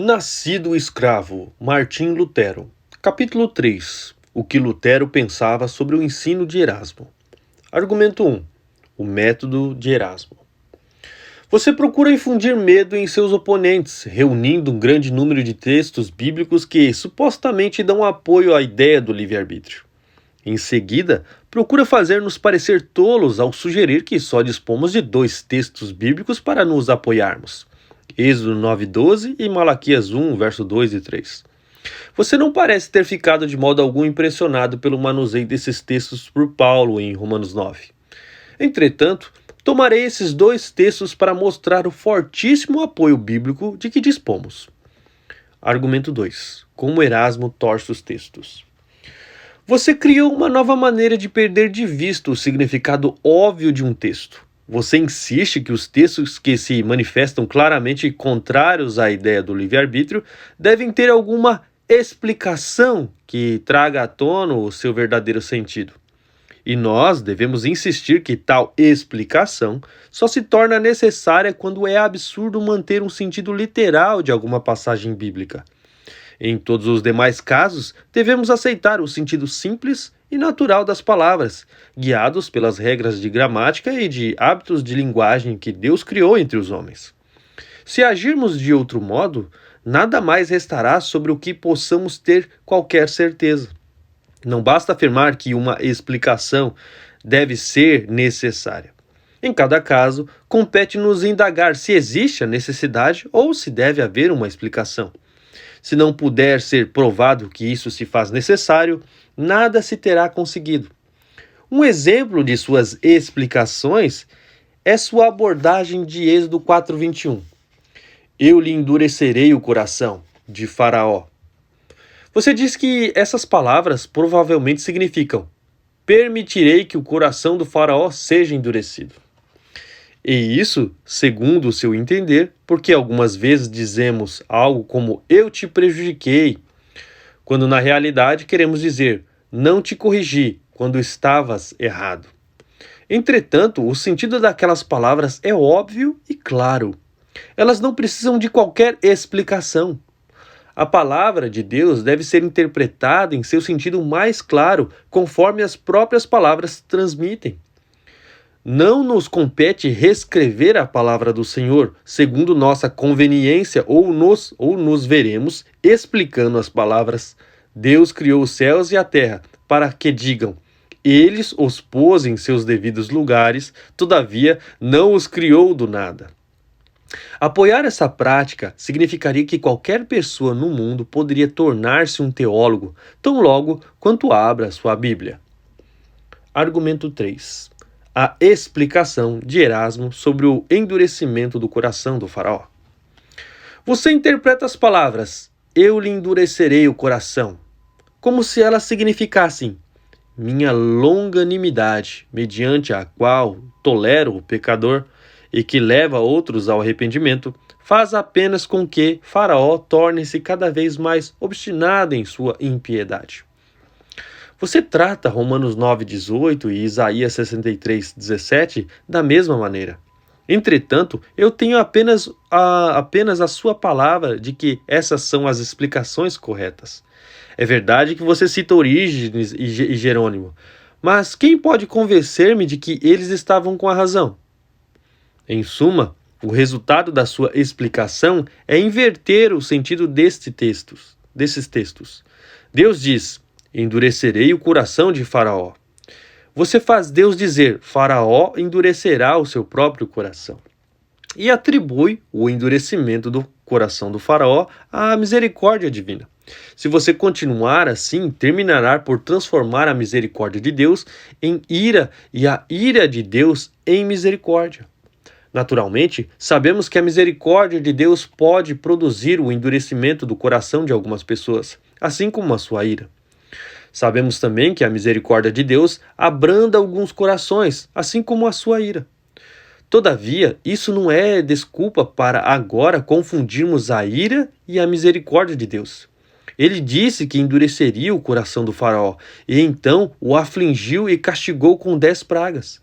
Nascido escravo, Martim Lutero. Capítulo 3. O que Lutero pensava sobre o ensino de Erasmo. Argumento 1. O método de Erasmo. Você procura infundir medo em seus oponentes, reunindo um grande número de textos bíblicos que supostamente dão apoio à ideia do livre-arbítrio. Em seguida, procura fazer-nos parecer tolos ao sugerir que só dispomos de 2 textos bíblicos para nos apoiarmos. Êxodo 9:12 e Malaquias 1, verso 2 e 3. Você não parece ter ficado de modo algum impressionado pelo manuseio desses textos por Paulo em Romanos 9. Entretanto, tomarei esses 2 textos para mostrar o fortíssimo apoio bíblico de que dispomos. Argumento 2. Como Erasmo torce os textos. Você criou uma nova maneira de perder de vista o significado óbvio de um texto. Você insiste que os textos que se manifestam claramente contrários à ideia do livre-arbítrio devem ter alguma explicação que traga à tona o seu verdadeiro sentido. E nós devemos insistir que tal explicação só se torna necessária quando é absurdo manter um sentido literal de alguma passagem bíblica. Em todos os demais casos, devemos aceitar o sentido simples e natural das palavras, guiados pelas regras de gramática e de hábitos de linguagem que Deus criou entre os homens. Se agirmos de outro modo, nada mais restará sobre o que possamos ter qualquer certeza. Não basta afirmar que uma explicação deve ser necessária. Em cada caso, compete-nos indagar se existe a necessidade ou se deve haver uma explicação. Se não puder ser provado que isso se faz necessário, nada se terá conseguido. Um exemplo de suas explicações é sua abordagem de Êxodo 4:21. Eu lhe endurecerei o coração, de Faraó. Você diz que essas palavras provavelmente significam: permitirei que o coração do Faraó seja endurecido. E isso, segundo o seu entender, porque algumas vezes dizemos algo como eu te prejudiquei, quando na realidade queremos dizer não te corrigi quando estavas errado. Entretanto, o sentido daquelas palavras é óbvio e claro. Elas não precisam de qualquer explicação. A palavra de Deus deve ser interpretada em seu sentido mais claro, conforme as próprias palavras transmitem. Não nos compete reescrever a palavra do Senhor segundo nossa conveniência ou nos veremos explicando as palavras. Deus criou os céus e a terra para que digam: eles os pôs em seus devidos lugares, todavia não os criou do nada. Apoiar essa prática significaria que qualquer pessoa no mundo poderia tornar-se um teólogo, tão logo quanto abra sua Bíblia. Argumento 3. A explicação de Erasmo sobre o endurecimento do coração do Faraó. Você interpreta as palavras eu lhe endurecerei o coração como se elas significassem minha longanimidade, mediante a qual tolero o pecador e que leva outros ao arrependimento, faz apenas com que Faraó torne-se cada vez mais obstinado em sua impiedade. Você trata Romanos 9:18 e Isaías 63:17 da mesma maneira. Entretanto, eu tenho apenas a sua palavra de que essas são as explicações corretas. É verdade que você cita Orígenes e Jerônimo, mas quem pode convencer-me de que eles estavam com a razão? Em suma, o resultado da sua explicação é inverter o sentido desses textos. Deus diz: endurecerei o coração de Faraó. Você faz Deus dizer: Faraó endurecerá o seu próprio coração. E atribui o endurecimento do coração do Faraó à misericórdia divina. Se você continuar assim, terminará por transformar a misericórdia de Deus em ira e a ira de Deus em misericórdia. Naturalmente, sabemos que a misericórdia de Deus pode produzir o endurecimento do coração de algumas pessoas, assim como a sua ira. Sabemos também que a misericórdia de Deus abranda alguns corações, assim como a sua ira. Todavia, isso não é desculpa para agora confundirmos a ira e a misericórdia de Deus. Ele disse que endureceria o coração do Faraó, e então o afligiu e castigou com 10 pragas.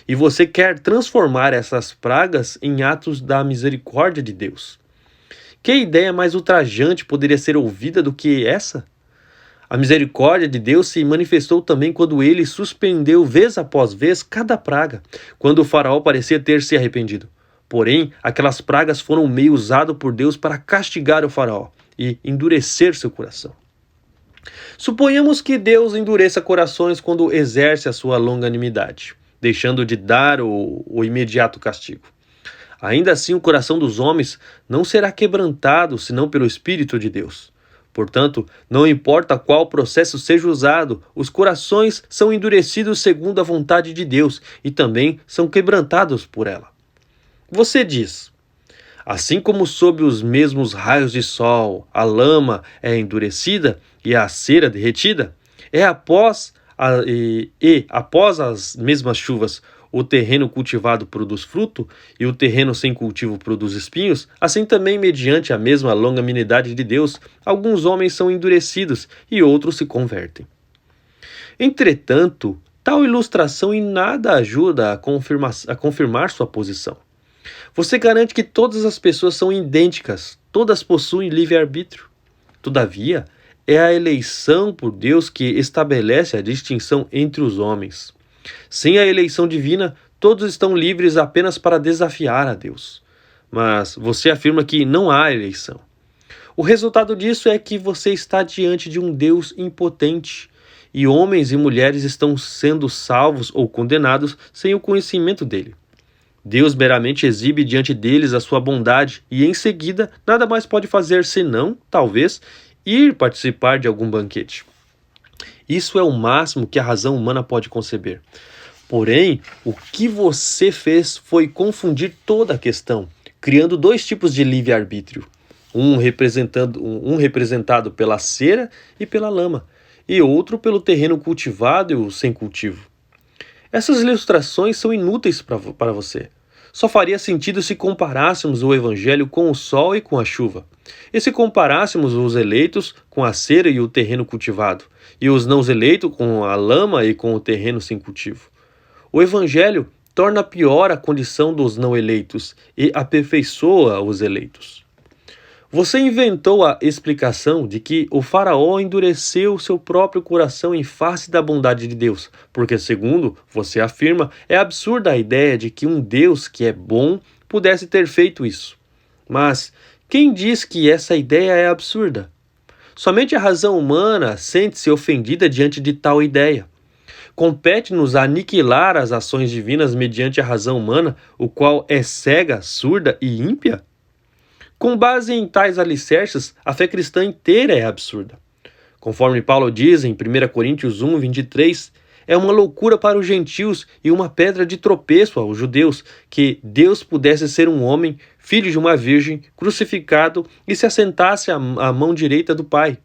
E você quer transformar essas pragas em atos da misericórdia de Deus. Que ideia mais ultrajante poderia ser ouvida do que essa? A misericórdia de Deus se manifestou também quando ele suspendeu vez após vez cada praga, quando o faraó parecia ter se arrependido. Porém, aquelas pragas foram um meio usado por Deus para castigar o faraó e endurecer seu coração. Suponhamos que Deus endureça corações quando exerce a sua longanimidade, deixando de dar o imediato castigo. Ainda assim, o coração dos homens não será quebrantado senão pelo Espírito de Deus. Portanto, não importa qual processo seja usado, os corações são endurecidos segundo a vontade de Deus e também são quebrantados por ela. Você diz: assim como sob os mesmos raios de sol a lama é endurecida e a cera derretida, após as mesmas chuvas o terreno cultivado produz fruto e o terreno sem cultivo produz espinhos, assim também, mediante a mesma longanimidade de Deus, alguns homens são endurecidos e outros se convertem. Entretanto, tal ilustração em nada ajuda a confirmar sua posição. Você garante que todas as pessoas são idênticas, todas possuem livre-arbítrio. Todavia, é a eleição por Deus que estabelece a distinção entre os homens. Sem a eleição divina, todos estão livres apenas para desafiar a Deus. Mas você afirma que não há eleição. O resultado disso é que você está diante de um Deus impotente, e homens e mulheres estão sendo salvos ou condenados sem o conhecimento dele. Deus meramente exibe diante deles a sua bondade e, em seguida, nada mais pode fazer senão, talvez, ir participar de algum banquete. Isso é o máximo que a razão humana pode conceber. Porém, o que você fez foi confundir toda a questão, criando dois tipos de livre-arbítrio, um representado pela cera e pela lama, e outro pelo terreno cultivado e o sem cultivo. Essas ilustrações são inúteis para você. Só faria sentido se comparássemos o Evangelho com o sol e com a chuva, e se comparássemos os eleitos com a cera e o terreno cultivado, e os não eleitos com a lama e com o terreno sem cultivo. O Evangelho torna pior a condição dos não eleitos e aperfeiçoa os eleitos. Você inventou a explicação de que o faraó endureceu seu próprio coração em face da bondade de Deus, porque, segundo você afirma, é absurda a ideia de que um Deus que é bom pudesse ter feito isso. Mas quem diz que essa ideia é absurda? Somente a razão humana sente-se ofendida diante de tal ideia. Compete-nos aniquilar as ações divinas mediante a razão humana, o qual é cega, surda e ímpia? Com base em tais alicerces, a fé cristã inteira é absurda. Conforme Paulo diz em 1 Coríntios 1, 23, é uma loucura para os gentios e uma pedra de tropeço aos judeus que Deus pudesse ser um homem, filho de uma virgem, crucificado e se assentasse à mão direita do Pai.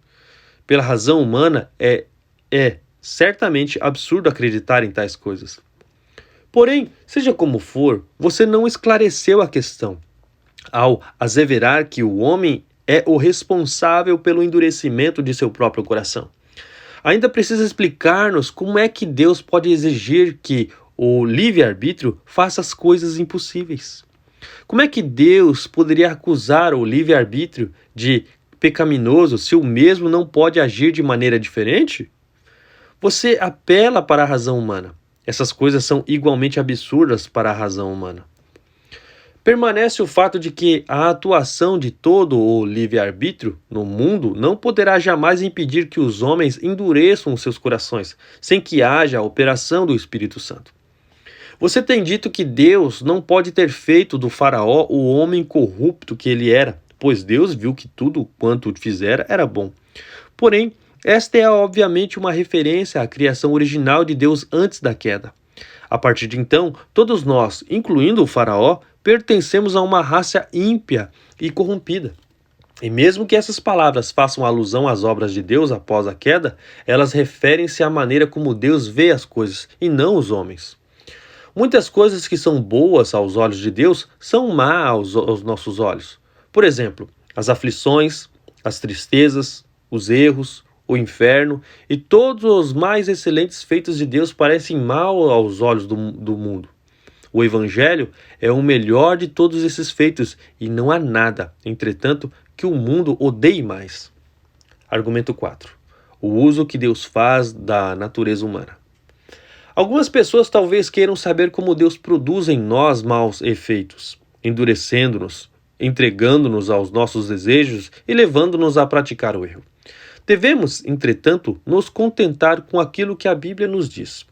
Pela razão humana, é certamente absurdo acreditar em tais coisas. Porém, seja como for, você não esclareceu a questão ao asseverar que o homem é o responsável pelo endurecimento de seu próprio coração. Ainda precisa explicar-nos como é que Deus pode exigir que o livre-arbítrio faça as coisas impossíveis. Como é que Deus poderia acusar o livre-arbítrio de pecaminoso se o mesmo não pode agir de maneira diferente? Você apela para a razão humana. Essas coisas são igualmente absurdas para a razão humana. Permanece o fato de que a atuação de todo o livre-arbítrio no mundo não poderá jamais impedir que os homens endureçam os seus corações, sem que haja a operação do Espírito Santo. Você tem dito que Deus não pode ter feito do faraó o homem corrupto que ele era, pois Deus viu que tudo quanto fizera era bom. Porém, esta é obviamente uma referência à criação original de Deus antes da queda. A partir de então, todos nós, incluindo o faraó, pertencemos a uma raça ímpia e corrompida. E mesmo que essas palavras façam alusão às obras de Deus após a queda, elas referem-se à maneira como Deus vê as coisas e não os homens. Muitas coisas que são boas aos olhos de Deus são má aos nossos olhos. Por exemplo, as aflições, as tristezas, os erros, o inferno e todos os mais excelentes feitos de Deus parecem mal aos olhos do mundo. O Evangelho é o melhor de todos esses feitos e não há nada, entretanto, que o mundo odeie mais. Argumento 4. O uso que Deus faz da natureza humana. Algumas pessoas talvez queiram saber como Deus produz em nós maus efeitos, endurecendo-nos, entregando-nos aos nossos desejos e levando-nos a praticar o erro. Devemos, entretanto, nos contentar com aquilo que a Bíblia nos diz.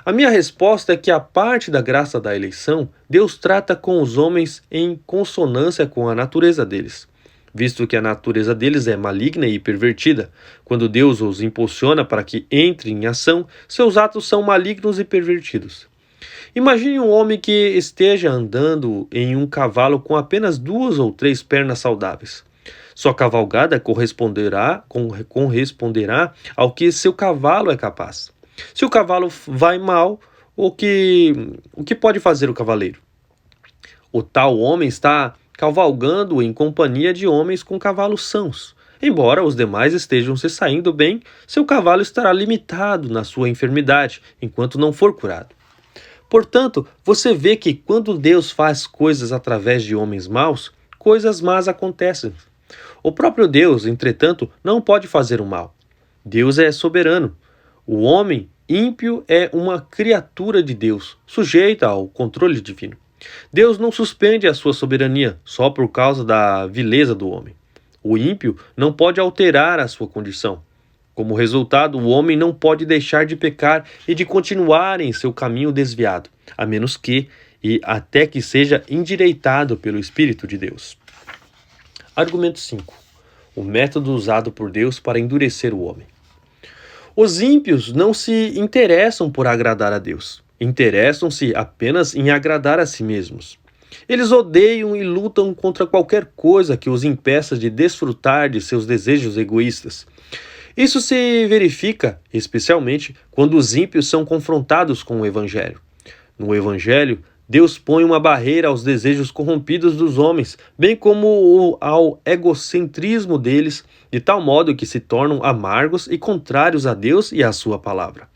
A minha resposta é que a parte da graça da eleição, Deus trata com os homens em consonância com a natureza deles. Visto que a natureza deles é maligna e pervertida, quando Deus os impulsiona para que entrem em ação, seus atos são malignos e pervertidos. Imagine um homem que esteja andando em um cavalo com apenas 2 ou 3 pernas saudáveis. Sua cavalgada corresponderá ao que seu cavalo é capaz. Se o cavalo vai mal, o que pode fazer o cavaleiro? O tal homem está cavalgando em companhia de homens com cavalos sãos. Embora os demais estejam se saindo bem, seu cavalo estará limitado na sua enfermidade, enquanto não for curado. Portanto, você vê que quando Deus faz coisas através de homens maus, coisas más acontecem. O próprio Deus, entretanto, não pode fazer o mal. Deus é soberano. O homem ímpio é uma criatura de Deus, sujeita ao controle divino. Deus não suspende a sua soberania só por causa da vileza do homem. O ímpio não pode alterar a sua condição. Como resultado, o homem não pode deixar de pecar e de continuar em seu caminho desviado, a menos que e até que seja endireitado pelo Espírito de Deus. Argumento 5. O método usado por Deus para endurecer o homem. Os ímpios não se interessam por agradar a Deus. Interessam-se apenas em agradar a si mesmos. Eles odeiam e lutam contra qualquer coisa que os impeça de desfrutar de seus desejos egoístas. Isso se verifica, especialmente, quando os ímpios são confrontados com o Evangelho. No Evangelho, Deus põe uma barreira aos desejos corrompidos dos homens, bem como ao egocentrismo deles, de tal modo que se tornam amargos e contrários a Deus e à sua palavra.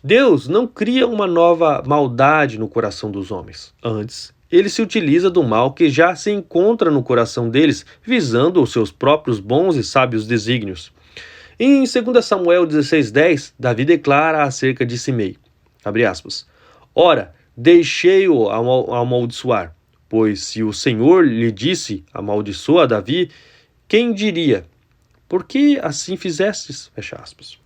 Deus não cria uma nova maldade no coração dos homens. Antes, ele se utiliza do mal que já se encontra no coração deles, visando os seus próprios bons e sábios desígnios. Em 2 Samuel 16:10, Davi declara acerca de Simei, abre aspas, Ora, deixei-o amaldiçoar, pois se o Senhor lhe disse, amaldiçoa Davi, quem diria? Por que assim fizestes? Fecha aspas.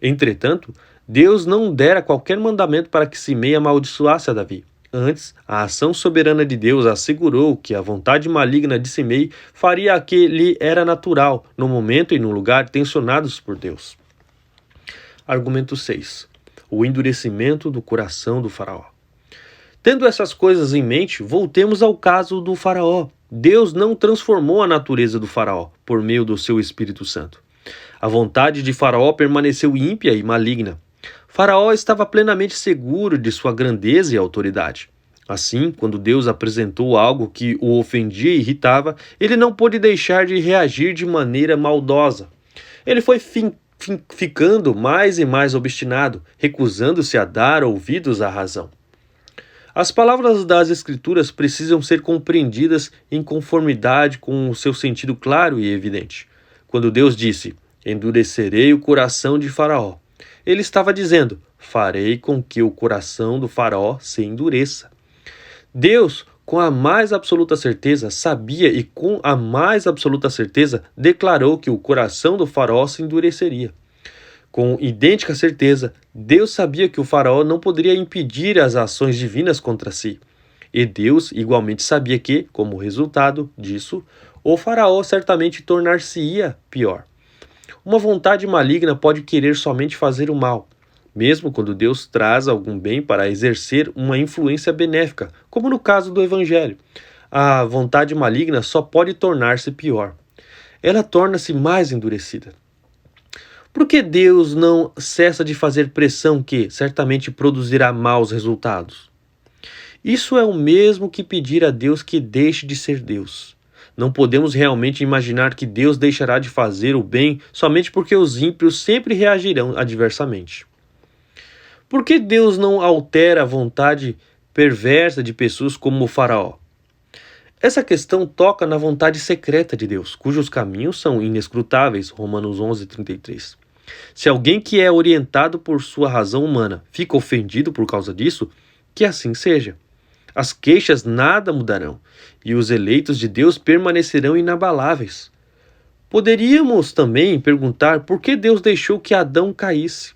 Entretanto, Deus não dera qualquer mandamento para que Simei amaldiçoasse a Davi. Antes, a ação soberana de Deus assegurou que a vontade maligna de Simei faria a que lhe era natural, no momento e no lugar tensionados por Deus. Argumento 6. O endurecimento do coração do faraó. Tendo essas coisas em mente, voltemos ao caso do faraó. Deus não transformou a natureza do faraó por meio do seu Espírito Santo. A vontade de faraó permaneceu ímpia e maligna. Faraó estava plenamente seguro de sua grandeza e autoridade. Assim, quando Deus apresentou algo que o ofendia e irritava, ele não pôde deixar de reagir de maneira maldosa. Ele foi ficando mais e mais obstinado, recusando-se a dar ouvidos à razão. As palavras das Escrituras precisam ser compreendidas em conformidade com o seu sentido claro e evidente. Quando Deus disse, endurecerei o coração de Faraó, ele estava dizendo, farei com que o coração do Faraó se endureça. Deus, com a mais absoluta certeza, sabia e com a mais absoluta certeza declarou que o coração do Faraó se endureceria. Com idêntica certeza, Deus sabia que o faraó não poderia impedir as ações divinas contra si. E Deus igualmente sabia que, como resultado disso, o faraó certamente tornar-se-ia pior. Uma vontade maligna pode querer somente fazer o mal, mesmo quando Deus traz algum bem para exercer uma influência benéfica, como no caso do Evangelho. A vontade maligna só pode tornar-se pior. Ela torna-se mais endurecida. Por que Deus não cessa de fazer pressão que certamente produzirá maus resultados? Isso é o mesmo que pedir a Deus que deixe de ser Deus. Não podemos realmente imaginar que Deus deixará de fazer o bem somente porque os ímpios sempre reagirão adversamente. Por que Deus não altera a vontade perversa de pessoas como o faraó? Essa questão toca na vontade secreta de Deus, cujos caminhos são inescrutáveis, Romanos 11:33. Se alguém que é orientado por sua razão humana fica ofendido por causa disso, que assim seja. As queixas nada mudarão, e os eleitos de Deus permanecerão inabaláveis. Poderíamos também perguntar por que Deus deixou que Adão caísse.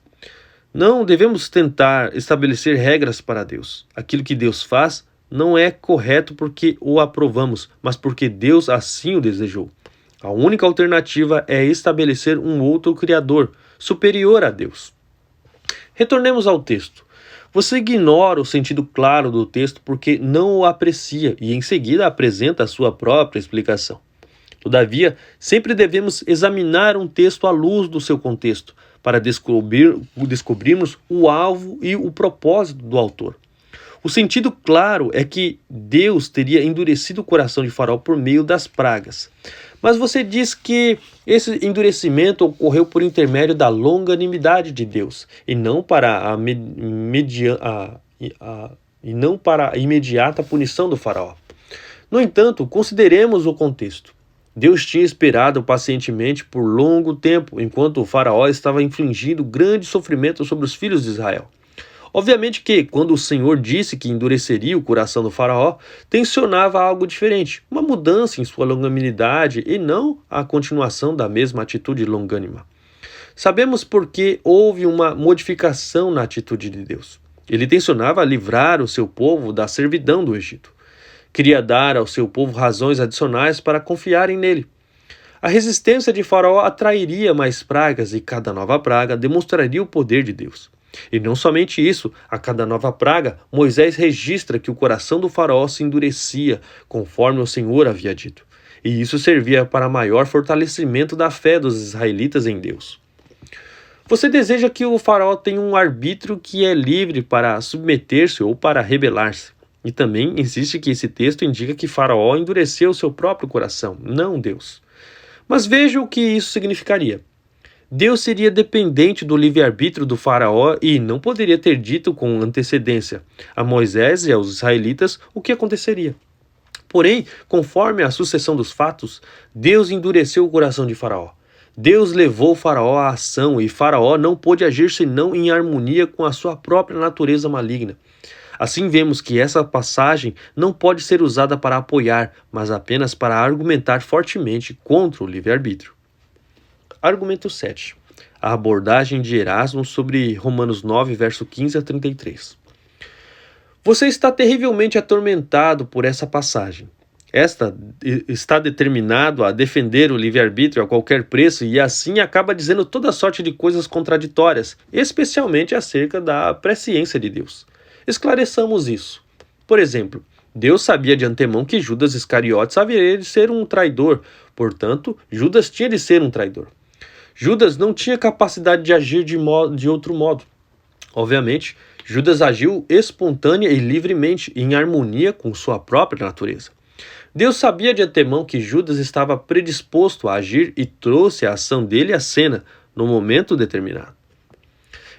Não devemos tentar estabelecer regras para Deus. Aquilo que Deus faz não é correto porque o aprovamos, mas porque Deus assim o desejou. A única alternativa é estabelecer um outro Criador, superior a Deus. Retornemos ao texto. Você ignora o sentido claro do texto porque não o aprecia e em seguida apresenta a sua própria explicação. Todavia, sempre devemos examinar um texto à luz do seu contexto, para descobrirmos o alvo e o propósito do autor. O sentido claro é que Deus teria endurecido o coração de Faraó por meio das pragas. Mas você diz que esse endurecimento ocorreu por intermédio da longanimidade de Deus, e não para a imediata punição do Faraó. No entanto, consideremos o contexto. Deus tinha esperado pacientemente por longo tempo, enquanto o Faraó estava infligindo grande sofrimento sobre os filhos de Israel. Obviamente que, quando o Senhor disse que endureceria o coração do Faraó, tensionava algo diferente, uma mudança em sua longanimidade e não a continuação da mesma atitude longânima. Sabemos porque houve uma modificação na atitude de Deus. Ele tensionava livrar o seu povo da servidão do Egito. Queria dar ao seu povo razões adicionais para confiarem nele. A resistência de Faraó atrairia mais pragas e cada nova praga demonstraria o poder de Deus. E não somente isso, a cada nova praga, Moisés registra que o coração do Faraó se endurecia, conforme o Senhor havia dito. E isso servia para maior fortalecimento da fé dos israelitas em Deus. Você deseja que o Faraó tenha um arbítrio que é livre para submeter-se ou para rebelar-se. E também insiste que esse texto indica que Faraó endureceu seu próprio coração, não Deus. Mas veja o que isso significaria. Deus seria dependente do livre-arbítrio do Faraó e não poderia ter dito com antecedência a Moisés e aos israelitas o que aconteceria. Porém, conforme a sucessão dos fatos, Deus endureceu o coração de Faraó. Deus levou Faraó à ação e Faraó não pôde agir senão em harmonia com a sua própria natureza maligna. Assim vemos que essa passagem não pode ser usada para apoiar, mas apenas para argumentar fortemente contra o livre-arbítrio. Argumento 7. A abordagem de Erasmo sobre Romanos 9, verso 15 a 33. Você está terrivelmente atormentado por essa passagem. Esta está determinado a defender o livre-arbítrio a qualquer preço e assim acaba dizendo toda sorte de coisas contraditórias, especialmente acerca da presciência de Deus. Esclareçamos isso. Por exemplo, Deus sabia de antemão que Judas Iscariotes haveria de ser um traidor, portanto, Judas tinha de ser um traidor. Judas não tinha capacidade de agir de outro modo. Obviamente, Judas agiu espontânea e livremente, em harmonia com sua própria natureza. Deus sabia de antemão que Judas estava predisposto a agir e trouxe a ação dele à cena, no momento determinado.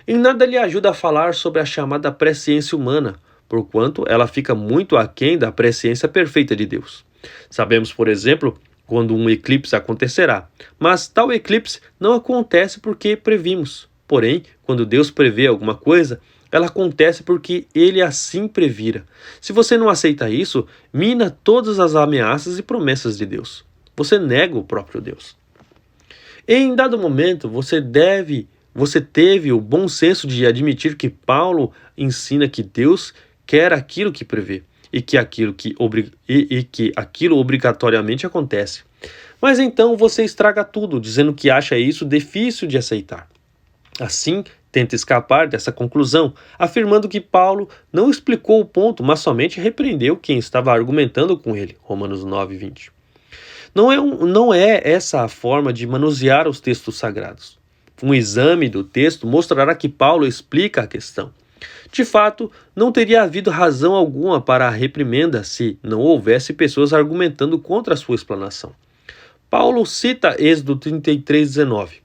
Em nada lhe ajuda a falar sobre a chamada presciência humana, porquanto ela fica muito aquém da presciência perfeita de Deus. Sabemos, por exemplo, quando um eclipse acontecerá, mas tal eclipse não acontece porque previmos. Porém, quando Deus prevê alguma coisa, ela acontece porque ele assim previra. Se você não aceita isso, mina todas as ameaças e promessas de Deus. Você nega o próprio Deus. Em dado momento, você teve o bom senso de admitir que Paulo ensina que Deus quer aquilo que prevê e que aquilo obrigatoriamente acontece. Mas então você estraga tudo, dizendo que acha isso difícil de aceitar. Assim, tenta escapar dessa conclusão, afirmando que Paulo não explicou o ponto, mas somente repreendeu quem estava argumentando com ele. Romanos 9:20. Não é essa a forma de manusear os textos sagrados. Um exame do texto mostrará que Paulo explica a questão. De fato, não teria havido razão alguma para a reprimenda se não houvesse pessoas argumentando contra a sua explanação. Paulo cita Êxodo 33:19.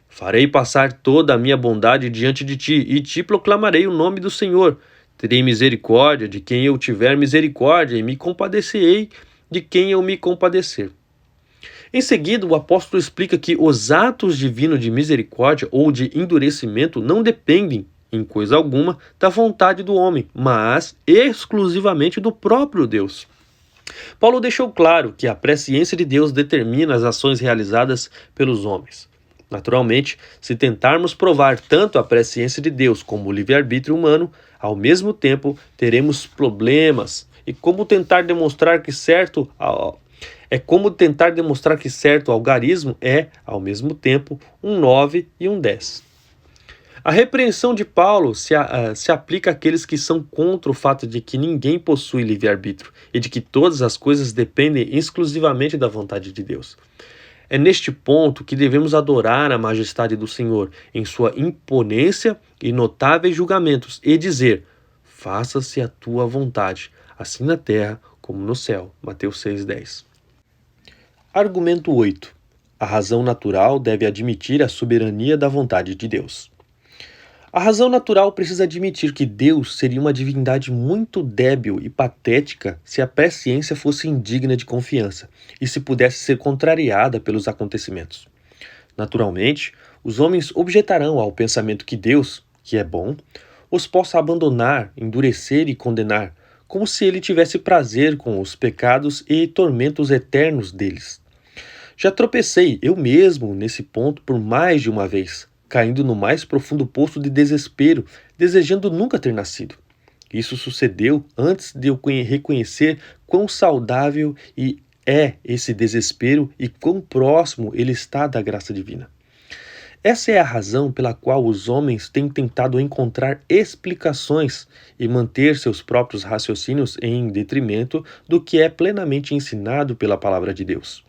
Farei passar toda a minha bondade diante de ti, e te proclamarei o nome do Senhor. Terei misericórdia de quem eu tiver misericórdia, e me compadecerei de quem eu me compadecer. Em seguida, o apóstolo explica que os atos divinos de misericórdia ou de endurecimento não dependem, em coisa alguma, da vontade do homem, mas exclusivamente do próprio Deus. Paulo deixou claro que a presciência de Deus determina as ações realizadas pelos homens. Naturalmente, se tentarmos provar tanto a presciência de Deus como o livre-arbítrio humano, ao mesmo tempo teremos problemas. E como tentar demonstrar que certo algarismo é, ao mesmo tempo, um 9 e um 10. A repreensão de Paulo se aplica àqueles que são contra o fato de que ninguém possui livre-arbítrio e de que todas as coisas dependem exclusivamente da vontade de Deus. É neste ponto que devemos adorar a majestade do Senhor em sua imponência e notáveis julgamentos e dizer: faça-se a tua vontade, assim na terra como no céu. Mateus 6,10. Argumento 8. A razão natural deve admitir a soberania da vontade de Deus. A razão natural precisa admitir que Deus seria uma divindade muito débil e patética se a presciência fosse indigna de confiança e se pudesse ser contrariada pelos acontecimentos. Naturalmente, os homens objetarão ao pensamento que Deus, que é bom, os possa abandonar, endurecer e condenar, como se ele tivesse prazer com os pecados e tormentos eternos deles. Já tropecei eu mesmo nesse ponto por mais de uma vez, caindo no mais profundo poço de desespero, desejando nunca ter nascido. Isso sucedeu antes de eu reconhecer quão saudável é esse desespero e quão próximo ele está da graça divina. Essa é a razão pela qual os homens têm tentado encontrar explicações e manter seus próprios raciocínios em detrimento do que é plenamente ensinado pela palavra de Deus.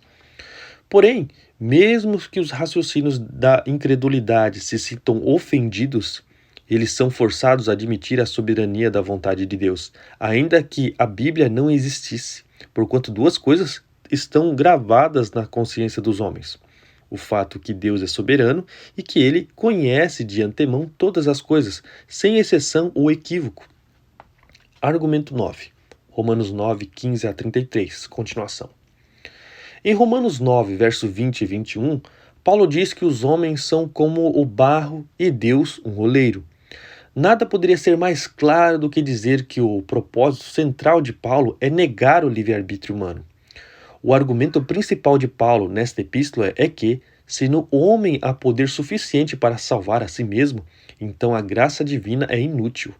Porém, mesmo que os raciocínios da incredulidade se sintam ofendidos, eles são forçados a admitir a soberania da vontade de Deus, ainda que a Bíblia não existisse, porquanto duas coisas estão gravadas na consciência dos homens: o fato que Deus é soberano e que ele conhece de antemão todas as coisas, sem exceção ou equívoco. Argumento 9. Romanos 9, 15 a 33. Continuação. Em Romanos 9, verso 20 e 21, Paulo diz que os homens são como o barro e Deus um oleiro. Nada poderia ser mais claro do que dizer que o propósito central de Paulo é negar o livre-arbítrio humano. O argumento principal de Paulo nesta epístola é que, se no homem há poder suficiente para salvar a si mesmo, então a graça divina é inútil.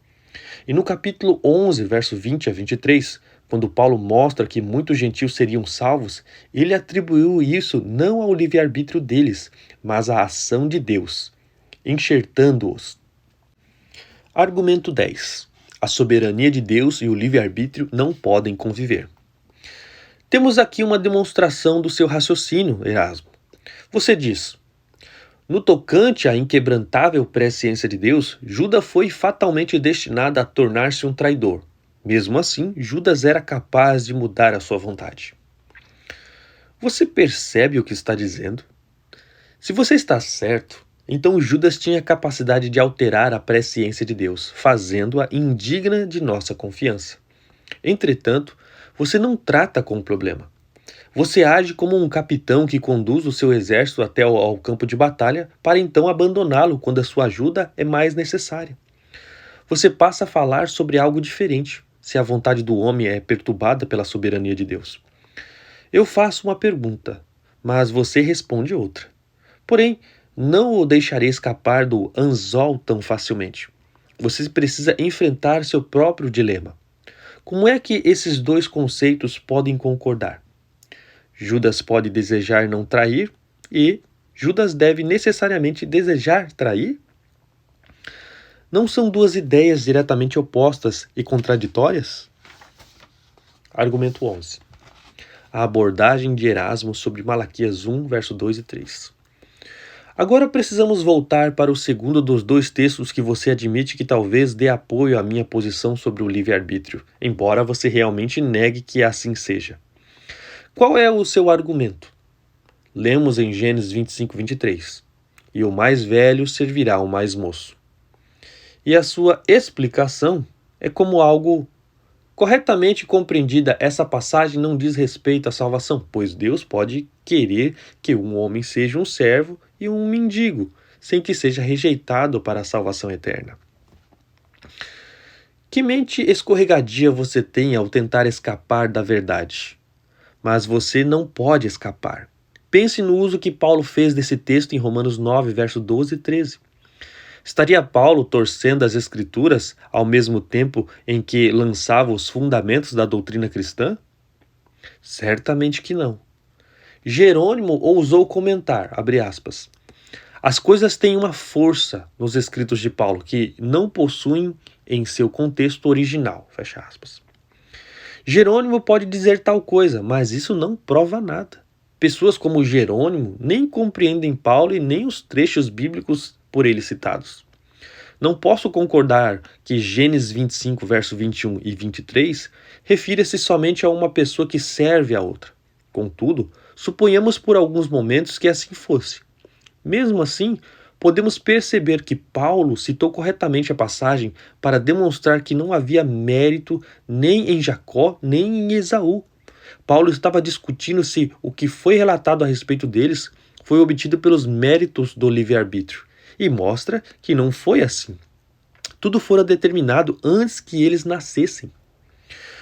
E no capítulo 11, verso 20 a 23, quando Paulo mostra que muitos gentios seriam salvos, ele atribuiu isso não ao livre-arbítrio deles, mas à ação de Deus, enxertando-os. Argumento 10. A soberania de Deus e o livre-arbítrio não podem conviver. Temos aqui uma demonstração do seu raciocínio, Erasmo. Você diz: no tocante à inquebrantável presciência de Deus, Judas foi fatalmente destinado a tornar-se um traidor. Mesmo assim, Judas era capaz de mudar a sua vontade. Você percebe o que está dizendo? Se você está certo, então Judas tinha capacidade de alterar a presciência de Deus, fazendo-a indigna de nossa confiança. Entretanto, você não trata com o problema. Você age como um capitão que conduz o seu exército até ao campo de batalha para então abandoná-lo quando a sua ajuda é mais necessária. Você passa a falar sobre algo diferente, se a vontade do homem é perturbada pela soberania de Deus. Eu faço uma pergunta, mas você responde outra. Porém, não o deixarei escapar do anzol tão facilmente. Você precisa enfrentar seu próprio dilema. Como é que esses dois conceitos podem concordar? Judas pode desejar não trair e Judas deve necessariamente desejar trair? Não são duas ideias diretamente opostas e contraditórias? Argumento 11. A abordagem de Erasmo sobre Malaquias 1, verso 2 e 3. Agora precisamos voltar para o segundo dos dois textos que você admite que talvez dê apoio à minha posição sobre o livre-arbítrio, embora você realmente negue que assim seja. Qual é o seu argumento? Lemos em Gênesis 25, 23. E o mais velho servirá ao mais moço. E a sua explicação é como Corretamente compreendida, essa passagem não diz respeito à salvação, pois Deus pode querer que um homem seja um servo e um mendigo, sem que seja rejeitado para a salvação eterna. Que mente escorregadia você tem ao tentar escapar da verdade? Mas você não pode escapar. Pense no uso que Paulo fez desse texto em Romanos 9, verso 12 e 13. Estaria Paulo torcendo as Escrituras ao mesmo tempo em que lançava os fundamentos da doutrina cristã? Certamente que não. Jerônimo ousou comentar, abre aspas, as coisas têm uma força nos escritos de Paulo que não possuem em seu contexto original, fecha aspas. Jerônimo pode dizer tal coisa, mas isso não prova nada. Pessoas como Jerônimo nem compreendem Paulo e nem os trechos bíblicos por ele citados. Não posso concordar que Gênesis 25, verso 21 e 23 refira-se somente a uma pessoa que serve a outra. Contudo, suponhamos por alguns momentos que assim fosse. Mesmo assim, podemos perceber que Paulo citou corretamente a passagem para demonstrar que não havia mérito nem em Jacó nem em Esaú. Paulo estava discutindo se o que foi relatado a respeito deles foi obtido pelos méritos do livre-arbítrio, e mostra que não foi assim. Tudo fora determinado antes que eles nascessem.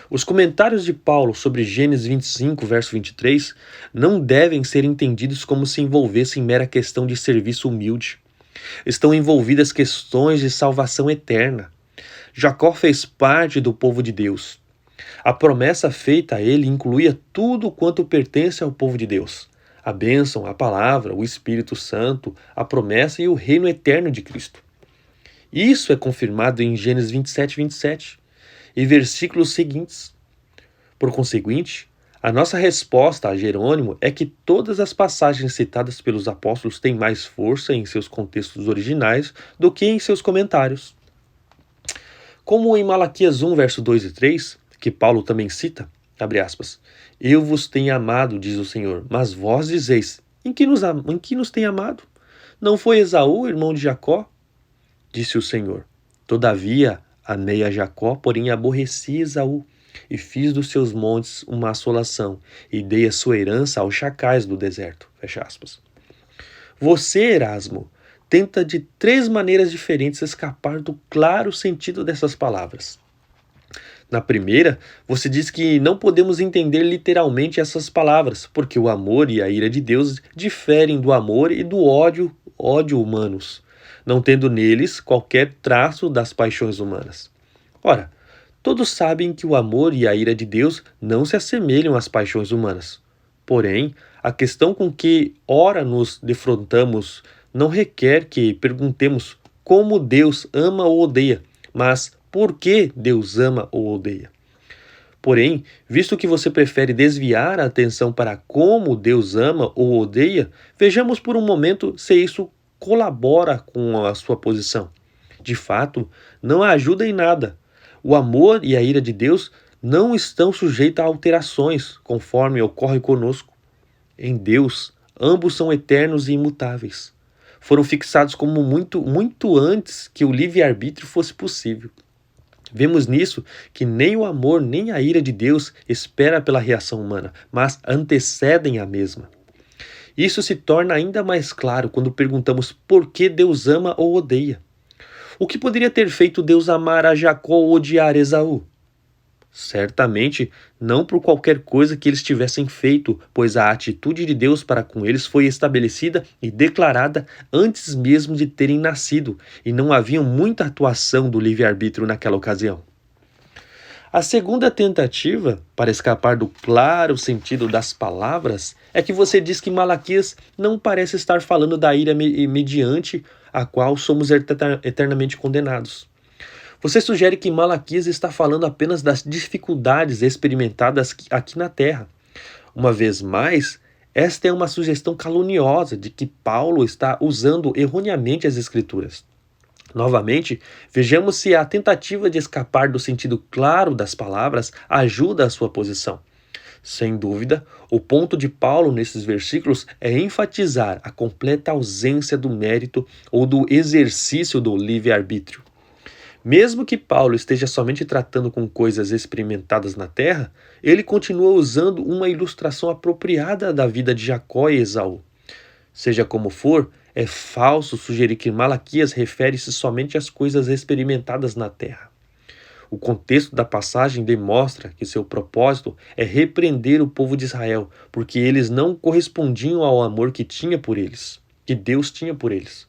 Os comentários de Paulo sobre Gênesis 25, verso 23, não devem ser entendidos como se envolvessem em mera questão de serviço humilde. Estão envolvidas questões de salvação eterna. Jacó fez parte do povo de Deus. A promessa feita a ele incluía tudo quanto pertence ao povo de Deus: a bênção, a palavra, o Espírito Santo, a promessa e o reino eterno de Cristo. Isso é confirmado em Gênesis 27, 27 e versículos seguintes. Por conseguinte, a nossa resposta a Jerônimo é que todas as passagens citadas pelos apóstolos têm mais força em seus contextos originais do que em seus comentários. Como em Malaquias 1, verso 2 e 3, que Paulo também cita, abre aspas, eu vos tenho amado, diz o Senhor, mas vós dizeis, em que nos tem amado? Não foi Esaú, irmão de Jacó? Disse o Senhor, todavia amei a Jacó, porém aborreci Esaú, e fiz dos seus montes uma assolação, e dei a sua herança aos chacais do deserto. Fecha aspas. Você, Erasmo, tenta de 3 maneiras diferentes escapar do claro sentido dessas palavras. Na primeira, você diz que não podemos entender literalmente essas palavras, porque o amor e a ira de Deus diferem do amor e do ódio humanos, não tendo neles qualquer traço das paixões humanas. Ora, todos sabem que o amor e a ira de Deus não se assemelham às paixões humanas. Porém, a questão com que ora nos defrontamos não requer que perguntemos como Deus ama ou odeia, mas por que Deus ama ou odeia. Porém, visto que você prefere desviar a atenção para como Deus ama ou odeia, vejamos por um momento se isso colabora com a sua posição. De fato, não ajuda em nada. O amor e a ira de Deus não estão sujeitos a alterações, conforme ocorre conosco. Em Deus, ambos são eternos e imutáveis. Foram fixados como muito antes que o livre-arbítrio fosse possível. Vemos nisso que nem o amor nem a ira de Deus espera pela reação humana, mas antecedem a mesma. Isso se torna ainda mais claro quando perguntamos por que Deus ama ou odeia. O que poderia ter feito Deus amar a Jacó ou odiar Esaú? Certamente não por qualquer coisa que eles tivessem feito, pois a atitude de Deus para com eles foi estabelecida e declarada antes mesmo de terem nascido, e não havia muita atuação do livre-arbítrio naquela ocasião. A segunda tentativa para escapar do claro sentido das palavras é que você diz que Malaquias não parece estar falando da ira mediante a qual somos eternamente condenados. Você sugere que Malaquias está falando apenas das dificuldades experimentadas aqui na Terra. Uma vez mais, esta é uma sugestão caluniosa de que Paulo está usando erroneamente as Escrituras. Novamente, vejamos se a tentativa de escapar do sentido claro das palavras ajuda a sua posição. Sem dúvida, o ponto de Paulo nesses versículos é enfatizar a completa ausência do mérito ou do exercício do livre-arbítrio. Mesmo que Paulo esteja somente tratando com coisas experimentadas na terra, ele continua usando uma ilustração apropriada da vida de Jacó e Esaú. Seja como for, é falso sugerir que Malaquias refere-se somente às coisas experimentadas na terra. O contexto da passagem demonstra que seu propósito é repreender o povo de Israel, porque eles não correspondiam ao amor que Deus tinha por eles.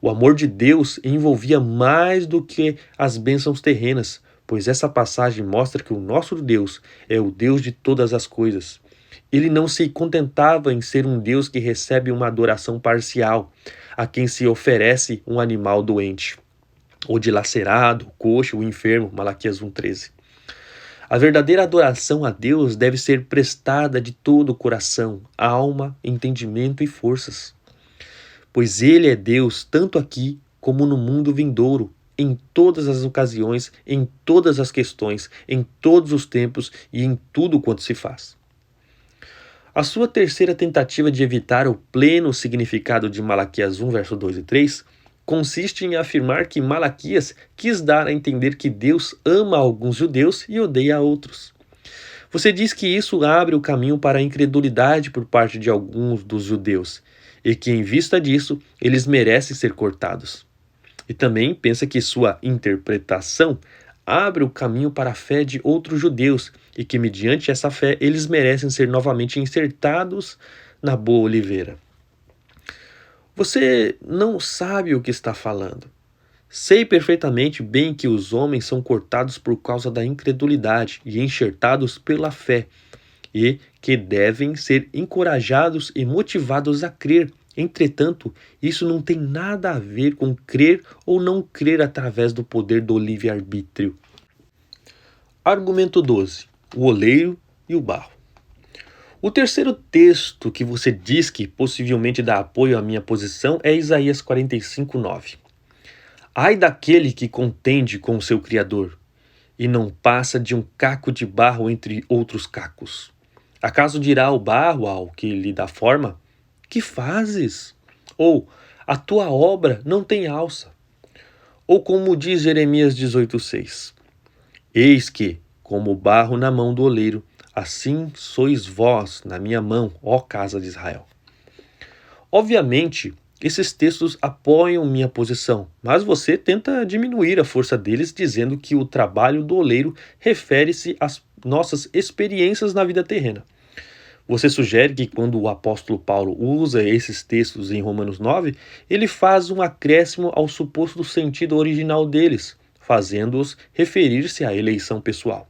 O amor de Deus envolvia mais do que as bênçãos terrenas, pois essa passagem mostra que o nosso Deus é o Deus de todas as coisas. Ele não se contentava em ser um Deus que recebe uma adoração parcial, a quem se oferece um animal doente, ou dilacerado, coxo ou enfermo, Malaquias 1,13. A verdadeira adoração a Deus deve ser prestada de todo o coração, alma, entendimento e forças. Pois Ele é Deus tanto aqui como no mundo vindouro, em todas as ocasiões, em todas as questões, em todos os tempos e em tudo quanto se faz. A sua terceira tentativa de evitar o pleno significado de Malaquias 1, verso 2 e 3, consiste em afirmar que Malaquias quis dar a entender que Deus ama alguns judeus e odeia a outros. Você diz que isso abre o caminho para a incredulidade por parte de alguns dos judeus, e que, em vista disso, eles merecem ser cortados. E também pensa que sua interpretação abre o caminho para a fé de outros judeus, e que, mediante essa fé, eles merecem ser novamente insertados na boa oliveira. Você não sabe o que está falando. Sei perfeitamente bem que os homens são cortados por causa da incredulidade e enxertados pela fé, e que devem ser encorajados e motivados a crer. Entretanto, isso não tem nada a ver com crer ou não crer através do poder do livre-arbítrio. Argumento 12. O oleiro e o barro. O terceiro texto que você diz que possivelmente dá apoio à minha posição é Isaías 45:9. Ai daquele que contende com o seu Criador, e não passa de um caco de barro entre outros cacos. Acaso dirá o barro ao que lhe dá forma: que fazes? Ou, a tua obra não tem alça. Ou como diz Jeremias 18:6. Eis que, como o barro na mão do oleiro, assim sois vós na minha mão, ó casa de Israel. Obviamente, esses textos apoiam minha posição, mas você tenta diminuir a força deles dizendo que o trabalho do oleiro refere-se às nossas experiências na vida terrena. Você sugere que quando o apóstolo Paulo usa esses textos em Romanos 9, ele faz um acréscimo ao suposto sentido original deles, fazendo-os referir-se à eleição pessoal.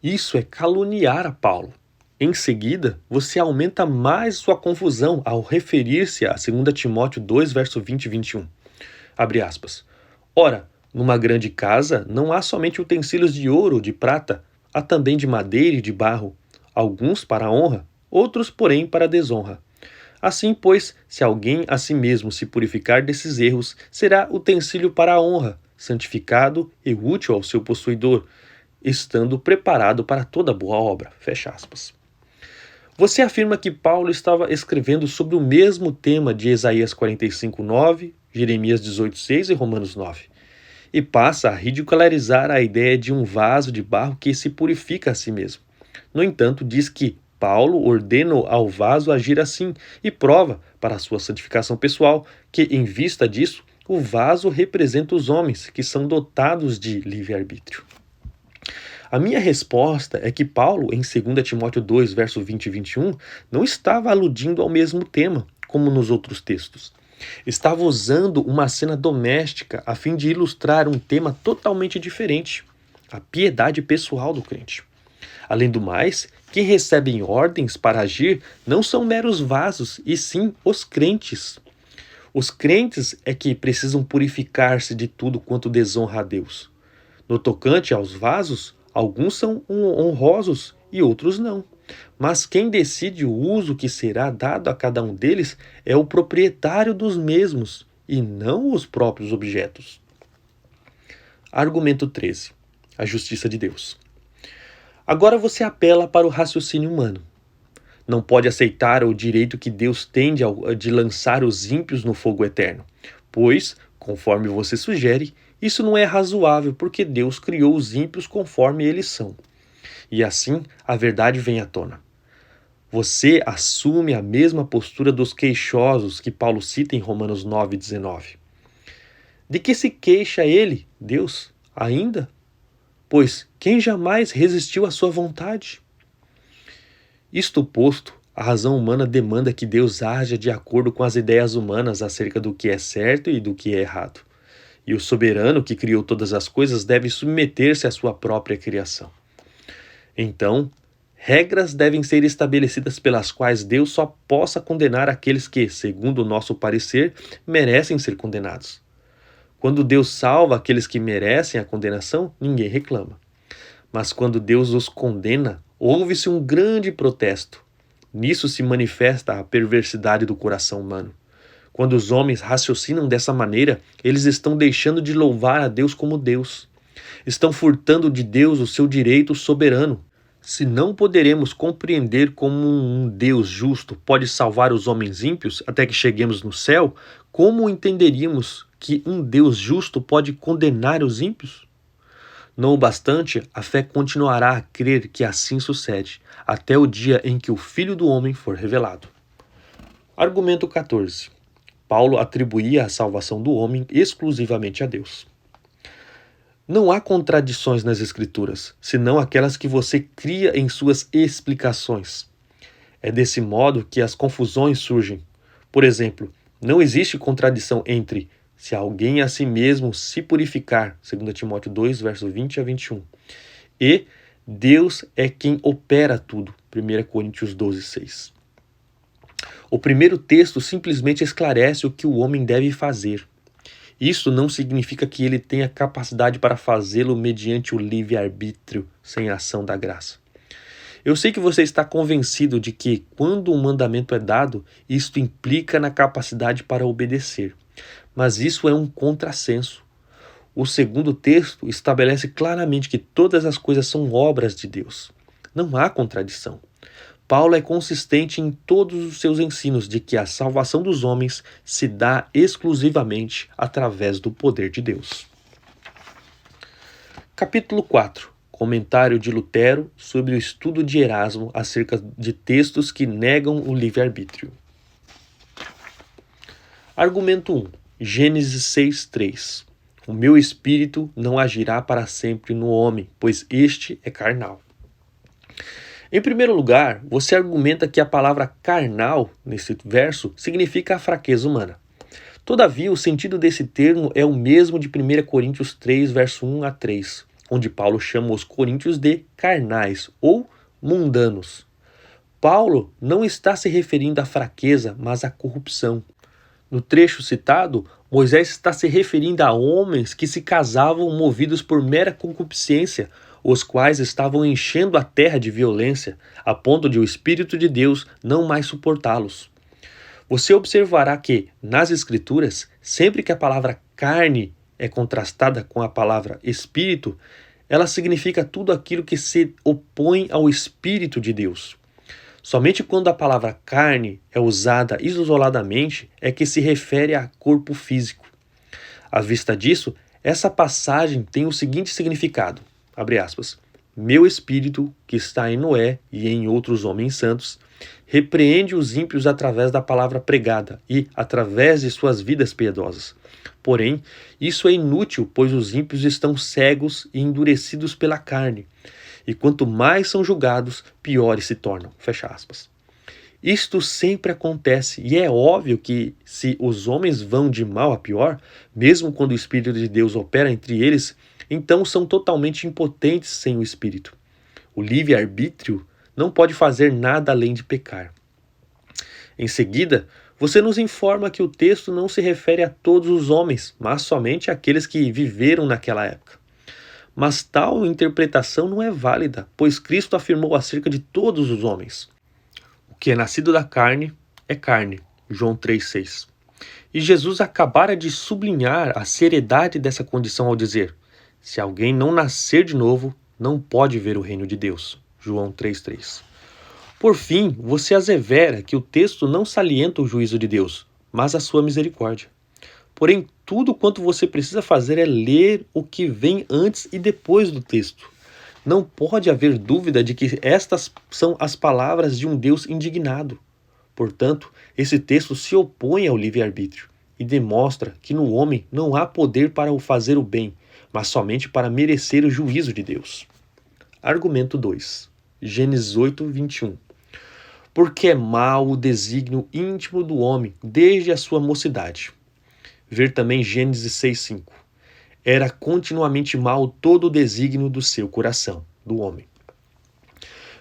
Isso é caluniar a Paulo. Em seguida, você aumenta mais sua confusão ao referir-se a 2 Timóteo 2, verso 20 e 21. Abre aspas. Ora, numa grande casa não há somente utensílios de ouro ou de prata, há também de madeira e de barro, alguns para a honra, outros, porém, para a desonra. Assim, pois, se alguém a si mesmo se purificar desses erros, será utensílio para a honra, santificado e útil ao seu possuidor, estando preparado para toda boa obra. Fecha aspas. Você afirma que Paulo estava escrevendo sobre o mesmo tema de Isaías 45:9, Jeremias 18:6 e Romanos 9, e passa a ridicularizar a ideia de um vaso de barro que se purifica a si mesmo. No entanto, diz que Paulo ordenou ao vaso agir assim e prova, para sua santificação pessoal, que, em vista disso, o vaso representa os homens, que são dotados de livre-arbítrio. A minha resposta é que Paulo, em 2 Timóteo 2, verso 20 e 21, não estava aludindo ao mesmo tema, como nos outros textos. Estava usando uma cena doméstica a fim de ilustrar um tema totalmente diferente, a piedade pessoal do crente. Além do mais, quem recebem ordens para agir não são meros vasos, e sim os crentes. Os crentes é que precisam purificar-se de tudo quanto desonra a Deus. No tocante aos vasos, alguns são honrosos e outros não. Mas quem decide o uso que será dado a cada um deles é o proprietário dos mesmos, e não os próprios objetos. Argumento 13. A justiça de Deus. Agora você apela para o raciocínio humano. Não pode aceitar o direito que Deus tem de lançar os ímpios no fogo eterno, pois, conforme você sugere, Isso não é razoável, porque Deus criou os ímpios conforme eles são. E assim a verdade vem à tona. Você assume a mesma postura dos queixosos que Paulo cita em Romanos 9,19. De que se queixa ele, Deus, ainda? Pois quem jamais resistiu à sua vontade? Isto posto, a razão humana demanda que Deus haja de acordo com as ideias humanas acerca do que é certo e do que é errado. E o soberano que criou todas as coisas deve submeter-se à sua própria criação. Então, regras devem ser estabelecidas pelas quais Deus só possa condenar aqueles que, segundo o nosso parecer, merecem ser condenados. Quando Deus salva aqueles que merecem a condenação, ninguém reclama. Mas quando Deus os condena, houve-se um grande protesto. Nisso se manifesta a perversidade do coração humano. Quando os homens raciocinam dessa maneira, eles estão deixando de louvar a Deus como Deus. Estão furtando de Deus o seu direito soberano. Se não poderemos compreender como um Deus justo pode salvar os homens ímpios até que cheguemos no céu, como entenderíamos que um Deus justo pode condenar os ímpios? Não obstante, a fé continuará a crer que assim sucede, até o dia em que o Filho do Homem for revelado. Argumento 14. Paulo atribuía a salvação do homem exclusivamente a Deus. Não há contradições nas Escrituras, senão aquelas que você cria em suas explicações. É desse modo que as confusões surgem. Por exemplo, não existe contradição entre se alguém a si mesmo se purificar, 2 Timóteo 2, verso 20 a 21, e Deus é quem opera tudo, 1 Coríntios 12, 6. O primeiro texto simplesmente esclarece o que o homem deve fazer. Isso não significa que ele tenha capacidade para fazê-lo mediante o livre-arbítrio, sem a ação da graça. Eu sei que você está convencido de que, quando um mandamento é dado, isto implica na capacidade para obedecer. Mas isso é um contrassenso. O segundo texto estabelece claramente que todas as coisas são obras de Deus. Não há contradição. Paulo é consistente em todos os seus ensinos de que a salvação dos homens se dá exclusivamente através do poder de Deus. Capítulo 4. Comentário de Lutero sobre o estudo de Erasmo acerca de textos que negam o livre-arbítrio. Argumento 1. Gênesis 6:3. O meu espírito não agirá para sempre no homem, pois este é carnal. Em primeiro lugar, você argumenta que a palavra carnal, nesse verso, significa a fraqueza humana. Todavia, o sentido desse termo é o mesmo de 1 Coríntios 3, verso 1 a 3, onde Paulo chama os coríntios de carnais ou mundanos. Paulo não está se referindo à fraqueza, mas à corrupção. No trecho citado, Moisés está se referindo a homens que se casavam movidos por mera concupiscência, os quais estavam enchendo a terra de violência, a ponto de o Espírito de Deus não mais suportá-los. Você observará que, nas Escrituras, sempre que a palavra carne é contrastada com a palavra espírito, ela significa tudo aquilo que se opõe ao Espírito de Deus. Somente quando a palavra carne é usada isoladamente é que se refere a corpo físico. À vista disso, essa passagem tem o seguinte significado, abre aspas, meu espírito, que está em Noé e em outros homens santos, repreende os ímpios através da palavra pregada e através de suas vidas piedosas. Porém, isso é inútil, pois os ímpios estão cegos e endurecidos pela carne. E quanto mais são julgados, piores se tornam. Fecha aspas. Isto sempre acontece e é óbvio que se os homens vão de mal a pior, mesmo quando o Espírito de Deus opera entre eles, então são totalmente impotentes sem o Espírito. O livre-arbítrio não pode fazer nada além de pecar. Em seguida, você nos informa que o texto não se refere a todos os homens, mas somente àqueles que viveram naquela época. Mas tal interpretação não é válida, pois Cristo afirmou acerca de todos os homens. O que é nascido da carne é carne, João 3,6. E Jesus acabara de sublinhar a seriedade dessa condição ao dizer, se alguém não nascer de novo, não pode ver o reino de Deus, João 3,3. Por fim, você assevera que o texto não salienta o juízo de Deus, mas a sua misericórdia. Porém, tudo quanto você precisa fazer é ler o que vem antes e depois do texto. Não pode haver dúvida de que estas são as palavras de um Deus indignado. Portanto, esse texto se opõe ao livre-arbítrio e demonstra que no homem não há poder para o fazer o bem, mas somente para merecer o juízo de Deus. Argumento 2. Gênesis 8, 21. Porque é mau o desígnio íntimo do homem desde a sua mocidade. Ver também Gênesis 6:5. Era continuamente mau todo o desígnio do seu coração, do homem.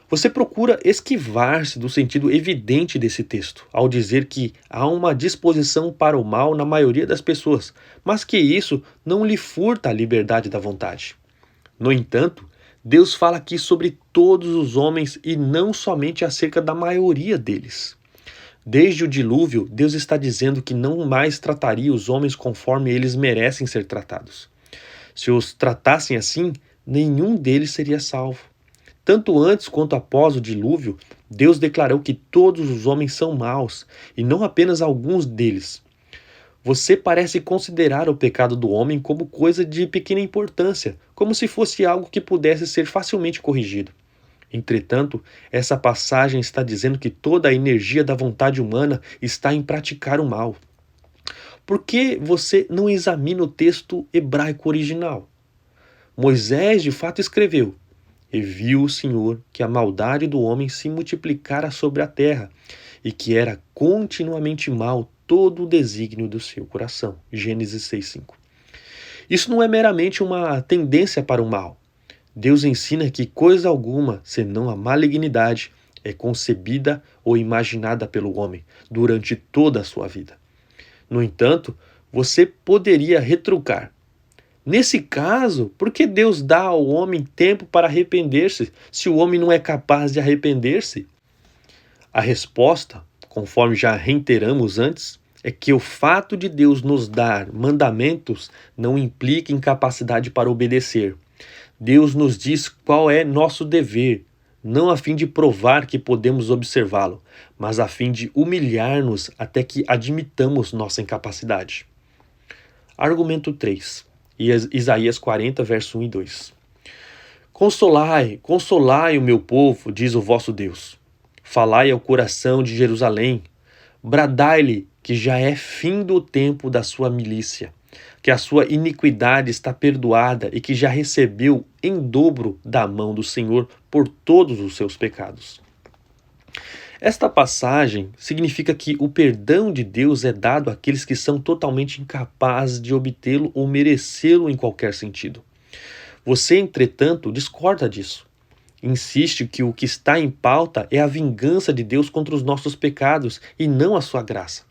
Você procura esquivar-se do sentido evidente desse texto, ao dizer que há uma disposição para o mal na maioria das pessoas, mas que isso não lhe furta a liberdade da vontade. No entanto, Deus fala aqui sobre todos os homens e não somente acerca da maioria deles. Desde o dilúvio, Deus está dizendo que não mais trataria os homens conforme eles merecem ser tratados. Se os tratassem assim, nenhum deles seria salvo. Tanto antes quanto após o dilúvio, Deus declarou que todos os homens são maus, e não apenas alguns deles. Você parece considerar o pecado do homem como coisa de pequena importância, como se fosse algo que pudesse ser facilmente corrigido. Entretanto, essa passagem está dizendo que toda a energia da vontade humana está em praticar o mal. Por que você não examina o texto hebraico original? Moisés de fato escreveu: "E viu o Senhor que a maldade do homem se multiplicara sobre a terra, e que era continuamente mau todo o desígnio do seu coração." Gênesis 6:5. Isso não é meramente uma tendência para o mal. Deus ensina que coisa alguma, senão a malignidade, é concebida ou imaginada pelo homem durante toda a sua vida. No entanto, você poderia retrucar: nesse caso, por que Deus dá ao homem tempo para arrepender-se, se o homem não é capaz de arrepender-se? A resposta, conforme já reiteramos antes, é que o fato de Deus nos dar mandamentos não implica incapacidade para obedecer. Deus nos diz qual é nosso dever, não a fim de provar que podemos observá-lo, mas a fim de humilhar-nos até que admitamos nossa incapacidade. Argumento 3. Isaías 40, verso 1 e 2. Consolai, consolai o meu povo, diz o vosso Deus. Falai ao coração de Jerusalém. Bradai-lhe que já é fim do tempo da sua milícia, que a sua iniquidade está perdoada e que já recebeu em dobro da mão do Senhor por todos os seus pecados. Esta passagem significa que o perdão de Deus é dado àqueles que são totalmente incapazes de obtê-lo ou merecê-lo em qualquer sentido. Você, entretanto, discorda disso. Insiste que o que está em pauta é a vingança de Deus contra os nossos pecados e não a sua graça.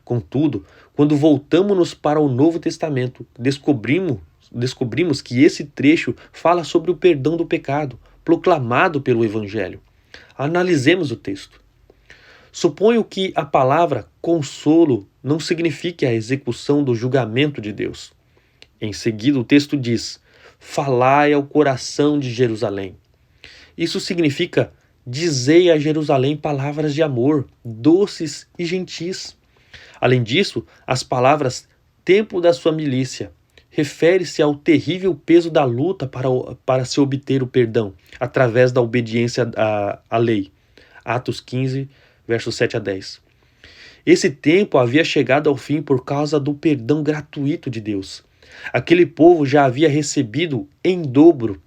Contudo, quando voltamos para o Novo Testamento, descobrimos que esse trecho fala sobre o perdão do pecado, proclamado pelo Evangelho. Analisemos o texto. Suponho que a palavra consolo não signifique a execução do julgamento de Deus. Em seguida, o texto diz: falai ao coração de Jerusalém. Isso significa: dizei a Jerusalém palavras de amor, doces e gentis. Além disso, as palavras tempo da sua milícia refere-se ao terrível peso da luta para se obter o perdão, através da obediência à lei. Atos 15, versos 7 a 10. Esse tempo havia chegado ao fim por causa do perdão gratuito de Deus. Aquele povo já havia recebido em dobro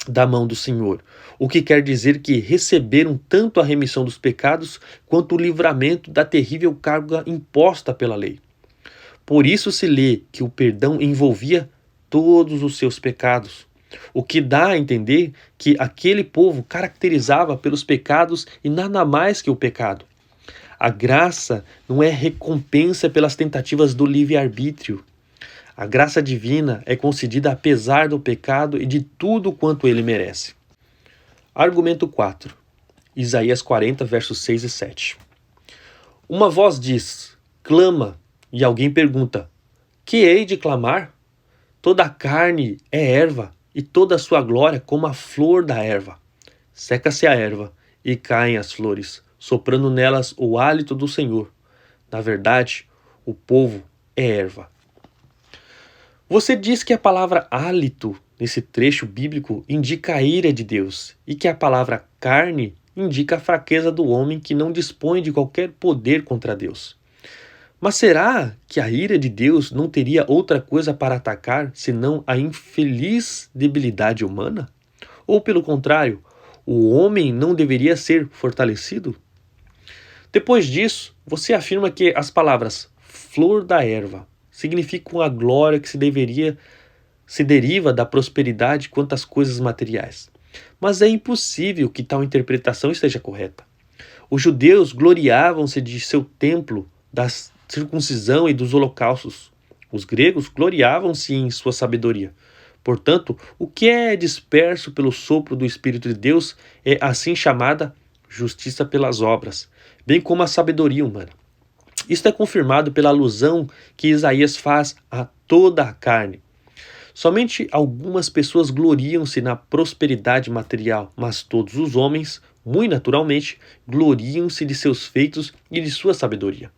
da mão do Senhor, o que quer dizer que receberam tanto a remissão dos pecados quanto o livramento da terrível carga imposta pela lei. Por isso se lê que o perdão envolvia todos os seus pecados, o que dá a entender que aquele povo caracterizava pelos pecados e nada mais que o pecado. A graça não é recompensa pelas tentativas do livre-arbítrio. A graça divina é concedida apesar do pecado e de tudo quanto ele merece. Argumento 4. Isaías 40, versos 6 e 7. Uma voz diz: clama, e alguém pergunta: que hei de clamar? Toda a carne é erva, e toda a sua glória como a flor da erva. Seca-se a erva, e caem as flores, soprando nelas o hálito do Senhor. Na verdade, o povo é erva. Você diz que a palavra hálito, nesse trecho bíblico, indica a ira de Deus, e que a palavra carne indica a fraqueza do homem que não dispõe de qualquer poder contra Deus. Mas será que a ira de Deus não teria outra coisa para atacar senão a infeliz debilidade humana? Ou pelo contrário, o homem não deveria ser fortalecido? Depois disso, você afirma que as palavras flor da erva significam a glória que se deriva da prosperidade quanto às coisas materiais. Mas é impossível que tal interpretação esteja correta. Os judeus gloriavam-se de seu templo, da circuncisão e dos holocaustos. Os gregos gloriavam-se em sua sabedoria. Portanto, o que é disperso pelo sopro do Espírito de Deus é assim chamada justiça pelas obras, bem como a sabedoria humana. Isto é confirmado pela alusão que Isaías faz a toda a carne. Somente algumas pessoas gloriam-se na prosperidade material, mas todos os homens, muito naturalmente, gloriam-se de seus feitos e de sua sabedoria.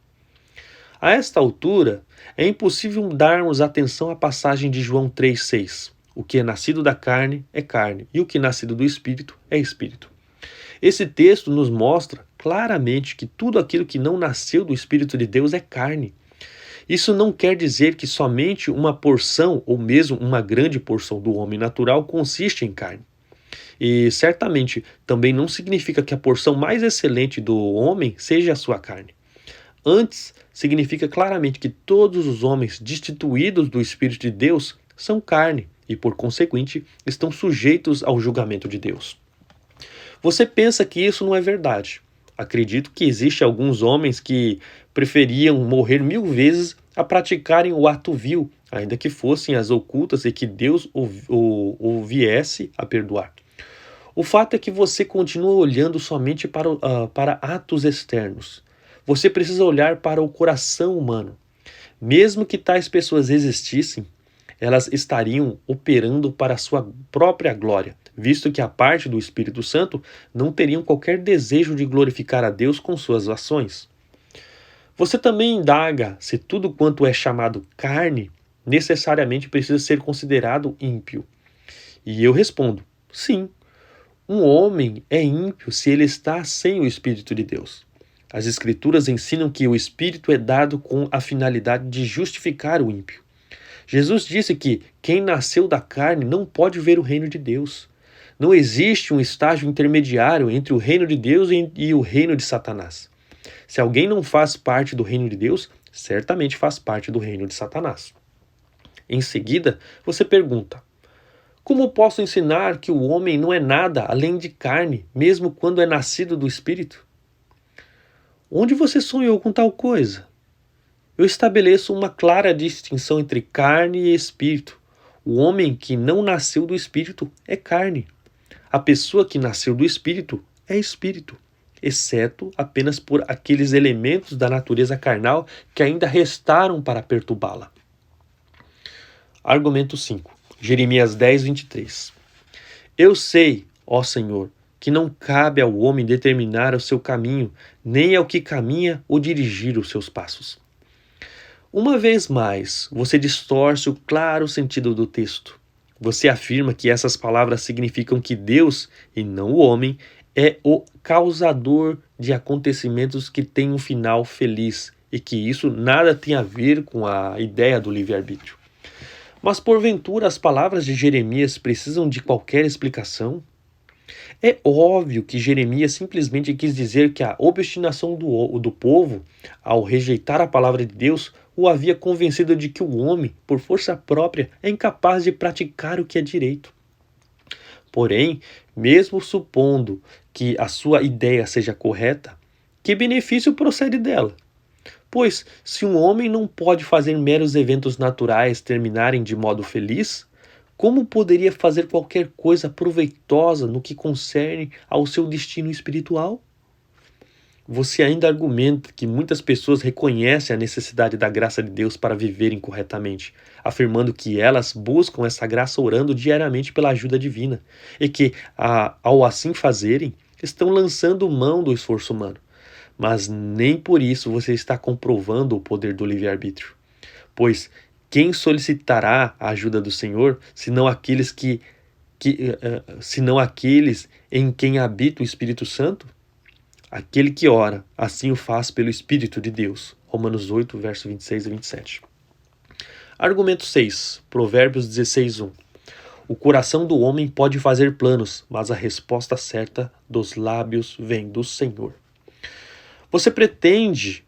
A esta altura, é impossível darmos atenção à passagem de João 3,6. O que é nascido da carne é carne, e o que é nascido do Espírito é Espírito. Esse texto nos mostra claramente que tudo aquilo que não nasceu do Espírito de Deus é carne. Isso não quer dizer que somente uma porção, ou mesmo uma grande porção do homem natural consiste em carne. E certamente também não significa que a porção mais excelente do homem seja a sua carne. Antes, significa claramente que todos os homens destituídos do Espírito de Deus são carne e, por conseguinte, estão sujeitos ao julgamento de Deus. Você pensa que isso não é verdade. Acredito que existe alguns homens que preferiam morrer 1000 vezes a praticarem o ato vil, ainda que fossem as ocultas e que Deus o viesse a perdoar. O fato é que você continua olhando somente para atos externos. Você precisa olhar para o coração humano. Mesmo que tais pessoas existissem, elas estariam operando para a sua própria glória, visto que a parte do Espírito Santo não teriam qualquer desejo de glorificar a Deus com suas ações. Você também indaga se tudo quanto é chamado carne necessariamente precisa ser considerado ímpio. E eu respondo, sim. Um homem é ímpio se ele está sem o Espírito de Deus. As Escrituras ensinam que o Espírito é dado com a finalidade de justificar o ímpio. Jesus disse que quem nasceu da carne não pode ver o reino de Deus. Não existe um estágio intermediário entre o reino de Deus e o reino de Satanás. Se alguém não faz parte do reino de Deus, certamente faz parte do reino de Satanás. Em seguida, você pergunta: como posso ensinar que o homem não é nada além de carne, mesmo quando é nascido do Espírito? Onde você sonhou com tal coisa? Eu estabeleço uma clara distinção entre carne e espírito. O homem que não nasceu do Espírito é carne. A pessoa que nasceu do Espírito é espírito, exceto apenas por aqueles elementos da natureza carnal que ainda restaram para perturbá-la. Argumento 5. Jeremias 10, 23. Eu sei, ó Senhor, que não cabe ao homem determinar o seu caminho, nem ao que caminha ou dirigir os seus passos. Uma vez mais, você distorce o claro sentido do texto. Você afirma que essas palavras significam que Deus, e não o homem, é o causador de acontecimentos que têm um final feliz e que isso nada tem a ver com a ideia do livre-arbítrio. Mas porventura as palavras de Jeremias precisam de qualquer explicação? É óbvio que Jeremias simplesmente quis dizer que a obstinação do povo, ao rejeitar a palavra de Deus, o havia convencido de que o homem, por força própria, é incapaz de praticar o que é direito. Porém, mesmo supondo que a sua ideia seja correta, que benefício procede dela? Pois, se um homem não pode fazer meros eventos naturais terminarem de modo feliz, como poderia fazer qualquer coisa proveitosa no que concerne ao seu destino espiritual? Você ainda argumenta que muitas pessoas reconhecem a necessidade da graça de Deus para viverem corretamente, afirmando que elas buscam essa graça orando diariamente pela ajuda divina, e que, ao assim fazerem, estão lançando mão do esforço humano. Mas nem por isso você está comprovando o poder do livre-arbítrio. Pois Quem solicitará a ajuda do Senhor, senão aqueles senão aqueles em quem habita o Espírito Santo? Aquele que ora, assim o faz pelo Espírito de Deus. Romanos 8, verso 26 e 27. Argumento 6, Provérbios 16:1. O coração do homem pode fazer planos, mas a resposta certa dos lábios vem do Senhor. Você pretende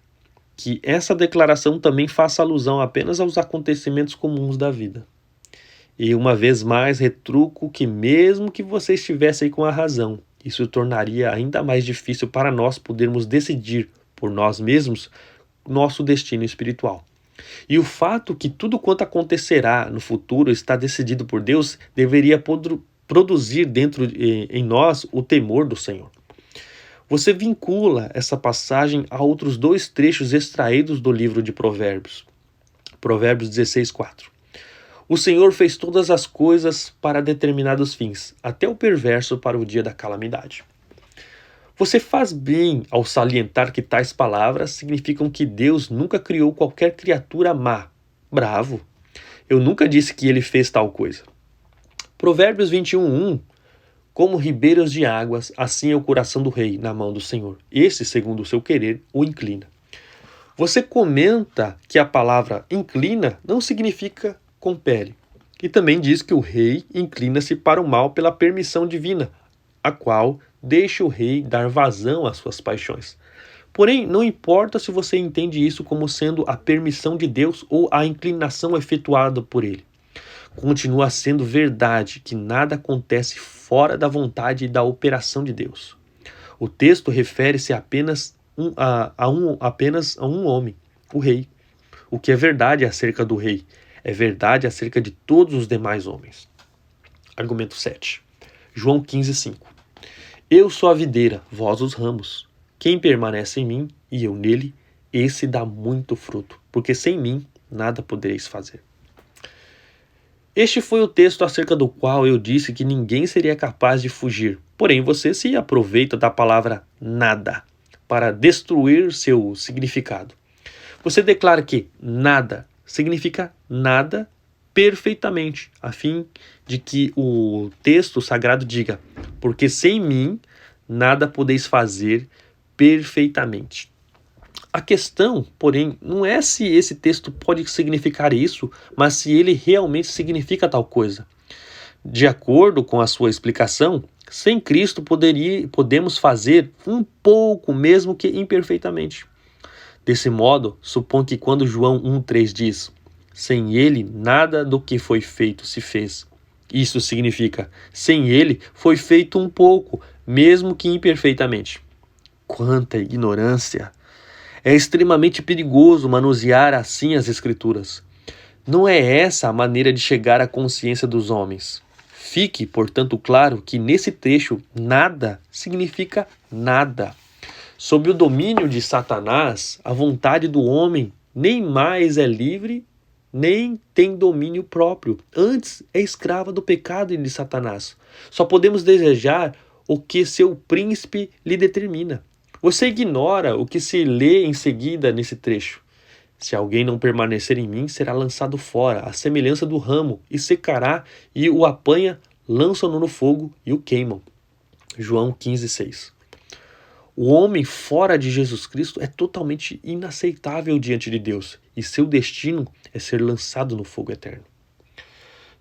que essa declaração também faça alusão apenas aos acontecimentos comuns da vida. E uma vez mais retruco que mesmo que você estivesse aí com a razão, isso tornaria ainda mais difícil para nós podermos decidir por nós mesmos nosso destino espiritual. E o fato que tudo quanto acontecerá no futuro está decidido por Deus deveria produzir dentro em nós o temor do Senhor. Você vincula essa passagem a outros dois trechos extraídos do livro de Provérbios. Provérbios 16:4. O Senhor fez todas as coisas para determinados fins, até o perverso para o dia da calamidade. Você faz bem ao salientar que tais palavras significam que Deus nunca criou qualquer criatura má. Bravo! Eu nunca disse que ele fez tal coisa. Provérbios 21:1. Como ribeiros de águas, assim é o coração do rei na mão do Senhor. Esse, segundo o seu querer, o inclina. Você comenta que a palavra inclina não significa compele. E também diz que o rei inclina-se para o mal pela permissão divina, a qual deixa o rei dar vazão às suas paixões. Porém, não importa se você entende isso como sendo a permissão de Deus ou a inclinação efetuada por ele. Continua sendo verdade que nada acontece fora da vontade e da operação de Deus. O texto refere-se apenas a um homem, o rei. O que é verdade acerca do rei é verdade acerca de todos os demais homens. Argumento 7. João 15:5. Eu sou a videira, vós os ramos. Quem permanece em mim e eu nele, esse dá muito fruto, porque sem mim nada podereis fazer. Este foi o texto acerca do qual eu disse que ninguém seria capaz de fugir. Porém, você se aproveita da palavra nada para destruir seu significado. Você declara que nada significa nada perfeitamente, a fim de que o texto sagrado diga: porque sem mim nada podeis fazer perfeitamente. A questão, porém, não é se esse texto pode significar isso, mas se ele realmente significa tal coisa. De acordo com a sua explicação, sem Cristo podemos fazer um pouco, mesmo que imperfeitamente. Desse modo, suponho que quando João 1,3 diz: sem ele nada do que foi feito se fez. Isso significa: sem ele foi feito um pouco, mesmo que imperfeitamente. Quanta ignorância! É extremamente perigoso manusear assim as Escrituras. Não é essa a maneira de chegar à consciência dos homens. Fique, portanto, claro que nesse trecho nada significa nada. Sob o domínio de Satanás, a vontade do homem nem mais é livre, nem tem domínio próprio. Antes é escrava do pecado e de Satanás. Só podemos desejar o que seu príncipe lhe determina. Você ignora o que se lê em seguida nesse trecho. Se alguém não permanecer em mim, será lançado fora, à semelhança do ramo, e secará, e o apanha, lançam-no no fogo e o queimam. João 15:6. O homem fora de Jesus Cristo é totalmente inaceitável diante de Deus, e seu destino é ser lançado no fogo eterno.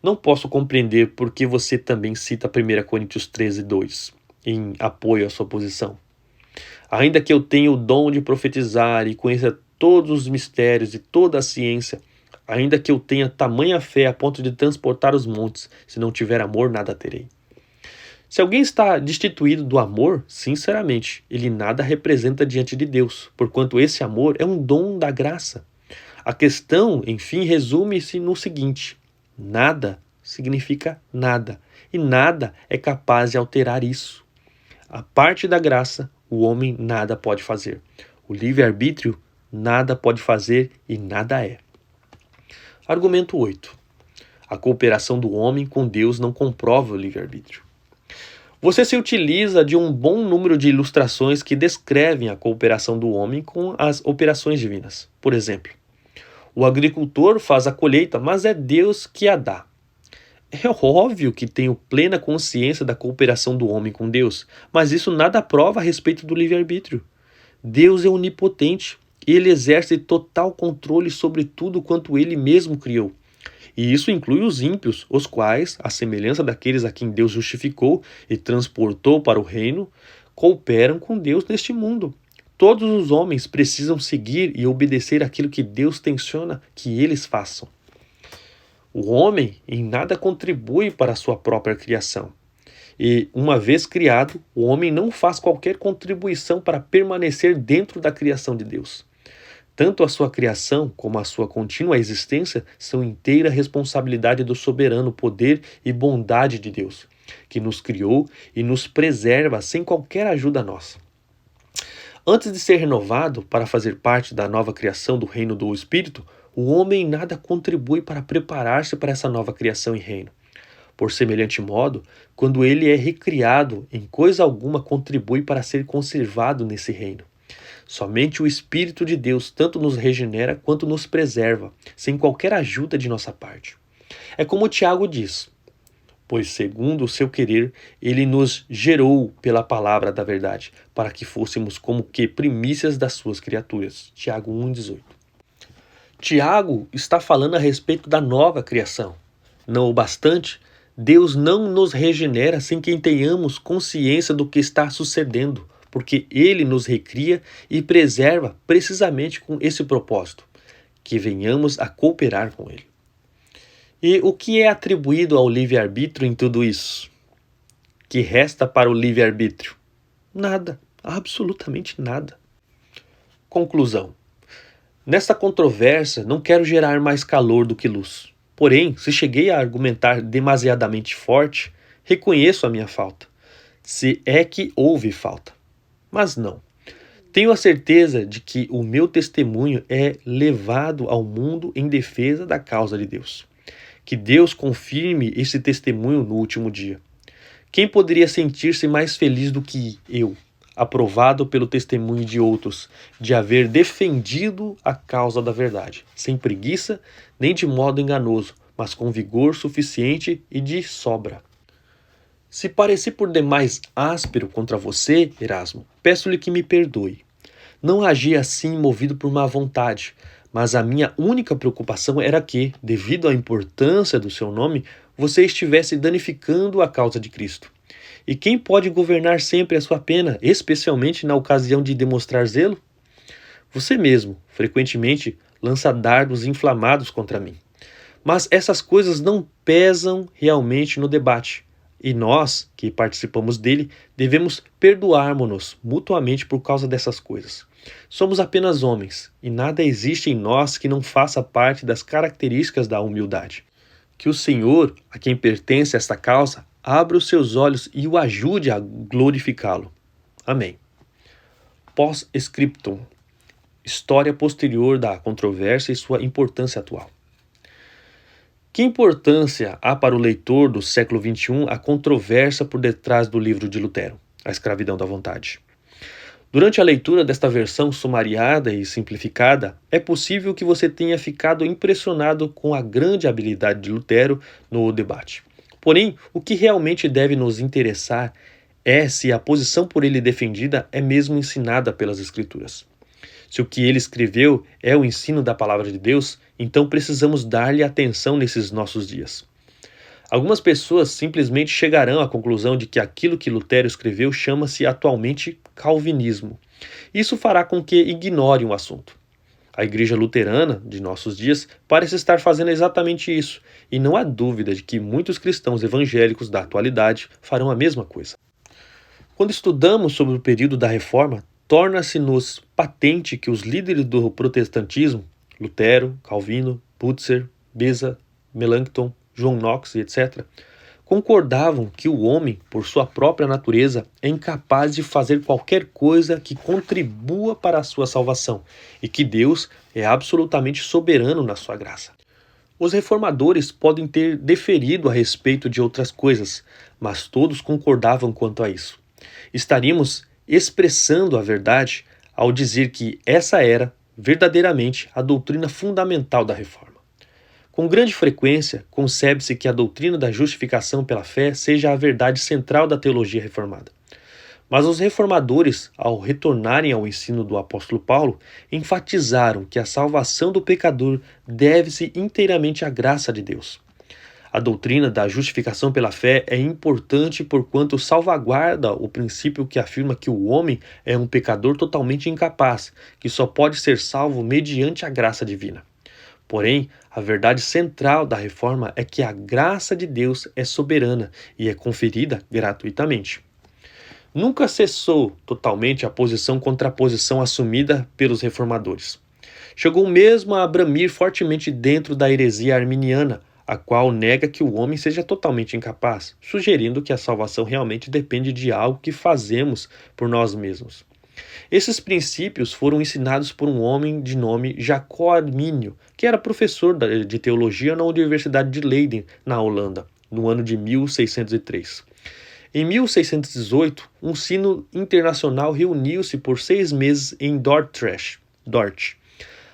Não posso compreender por que você também cita 1 Coríntios 13:2, em apoio à sua posição. Ainda que eu tenha o dom de profetizar e conheça todos os mistérios e toda a ciência, ainda que eu tenha tamanha fé a ponto de transportar os montes, se não tiver amor, nada terei. Se alguém está destituído do amor, sinceramente, ele nada representa diante de Deus, porquanto esse amor é um dom da graça. A questão, enfim, resume-se no seguinte: nada significa nada, e nada é capaz de alterar isso. A parte da graça, o homem nada pode fazer. O livre-arbítrio nada pode fazer e nada é. Argumento 8. A cooperação do homem com Deus não comprova o livre-arbítrio. Você se utiliza de um bom número de ilustrações que descrevem a cooperação do homem com as operações divinas. Por exemplo, O agricultor faz a colheita, mas é Deus que a dá. É óbvio que tenho plena consciência da cooperação do homem com Deus, mas isso nada prova a respeito do livre-arbítrio. Deus é onipotente, ele exerce total controle sobre tudo quanto ele mesmo criou. E isso inclui os ímpios, os quais, à semelhança daqueles a quem Deus justificou e transportou para o reino, cooperam com Deus neste mundo. Todos os homens precisam seguir e obedecer aquilo que Deus tenciona que eles façam. O homem em nada contribui para a sua própria criação. E, uma vez criado, o homem não faz qualquer contribuição para permanecer dentro da criação de Deus. Tanto a sua criação como a sua contínua existência são inteira responsabilidade do soberano poder e bondade de Deus, que nos criou e nos preserva sem qualquer ajuda nossa. Antes de ser renovado para fazer parte da nova criação do reino do Espírito, o homem em nada contribui para preparar-se para essa nova criação e reino. Por semelhante modo, quando ele é recriado, em coisa alguma contribui para ser conservado nesse reino. Somente o Espírito de Deus tanto nos regenera quanto nos preserva, sem qualquer ajuda de nossa parte. É como Tiago diz: pois segundo o seu querer, ele nos gerou pela palavra da verdade, para que fôssemos como que primícias das suas criaturas. Tiago 1,18. Tiago está falando a respeito da nova criação. Não obstante, Deus não nos regenera sem que tenhamos consciência do que está sucedendo, porque ele nos recria e preserva precisamente com esse propósito, que venhamos a cooperar com ele. E o que é atribuído ao livre-arbítrio em tudo isso? Que resta para o livre-arbítrio? Nada, absolutamente nada. Conclusão. Nesta controvérsia, não quero gerar mais calor do que luz. Porém, se cheguei a argumentar demasiadamente forte, reconheço a minha falta, se é que houve falta. Mas não. Tenho a certeza de que o meu testemunho é levado ao mundo em defesa da causa de Deus. Que Deus confirme esse testemunho no último dia. Quem poderia sentir-se mais feliz do que eu, aprovado pelo testemunho de outros, de haver defendido a causa da verdade, sem preguiça, nem de modo enganoso, mas com vigor suficiente e de sobra. Se pareci por demais áspero contra você, Erasmo, peço-lhe que me perdoe. Não agi assim movido por má vontade, mas a minha única preocupação era que, devido à importância do seu nome, você estivesse danificando a causa de Cristo. E quem pode governar sempre a sua pena, especialmente na ocasião de demonstrar zelo? Você mesmo, frequentemente, lança dardos inflamados contra mim. Mas essas coisas não pesam realmente no debate. E nós, que participamos dele, devemos perdoarmos-nos mutuamente por causa dessas coisas. Somos apenas homens, e nada existe em nós que não faça parte das características da humildade. Que o Senhor, a quem pertence esta causa, abra os seus olhos e o ajude a glorificá-lo. Amém. Pós-scriptum. História posterior da controvérsia e sua importância atual. Que importância há para o leitor do século XXI a controvérsia por detrás do livro de Lutero, A Escravidão da Vontade? Durante a leitura desta versão sumariada e simplificada, é possível que você tenha ficado impressionado com a grande habilidade de Lutero no debate. Porém, o que realmente deve nos interessar é se a posição por ele defendida é mesmo ensinada pelas Escrituras. Se o que ele escreveu é o ensino da palavra de Deus, então precisamos dar-lhe atenção nesses nossos dias. Algumas pessoas simplesmente chegarão à conclusão de que aquilo que Lutero escreveu chama-se atualmente calvinismo. Isso fará com que ignorem o assunto. A igreja luterana de nossos dias parece estar fazendo exatamente isso, e não há dúvida de que muitos cristãos evangélicos da atualidade farão a mesma coisa. Quando estudamos sobre o período da Reforma, torna-se-nos patente que os líderes do protestantismo, Lutero, Calvino, Butzer, Beza, Melanchthon, John Knox e etc., concordavam que o homem, por sua própria natureza, é incapaz de fazer qualquer coisa que contribua para a sua salvação e que Deus é absolutamente soberano na sua graça. Os reformadores podem ter deferido a respeito de outras coisas, mas todos concordavam quanto a isso. Estaríamos expressando a verdade ao dizer que essa era, verdadeiramente a doutrina fundamental da Reforma. Com grande frequência, concebe-se que a doutrina da justificação pela fé seja a verdade central da teologia reformada. Mas os reformadores, ao retornarem ao ensino do apóstolo Paulo, enfatizaram que a salvação do pecador deve-se inteiramente à graça de Deus. A doutrina da justificação pela fé é importante porquanto salvaguarda o princípio que afirma que o homem é um pecador totalmente incapaz, que só pode ser salvo mediante a graça divina. Porém, a verdade central da reforma é que a graça de Deus é soberana e é conferida gratuitamente. Nunca cessou totalmente a posição contra a posição assumida pelos reformadores. Chegou mesmo a abramir fortemente dentro da heresia arminiana, a qual nega que o homem seja totalmente incapaz, sugerindo que a salvação realmente depende de algo que fazemos por nós mesmos. Esses princípios foram ensinados por um homem de nome Jacó Arminio, que era professor de teologia na Universidade de Leiden, na Holanda, no ano de 1603. Em 1618, um sínodo internacional reuniu-se por 6 meses em Dordrecht.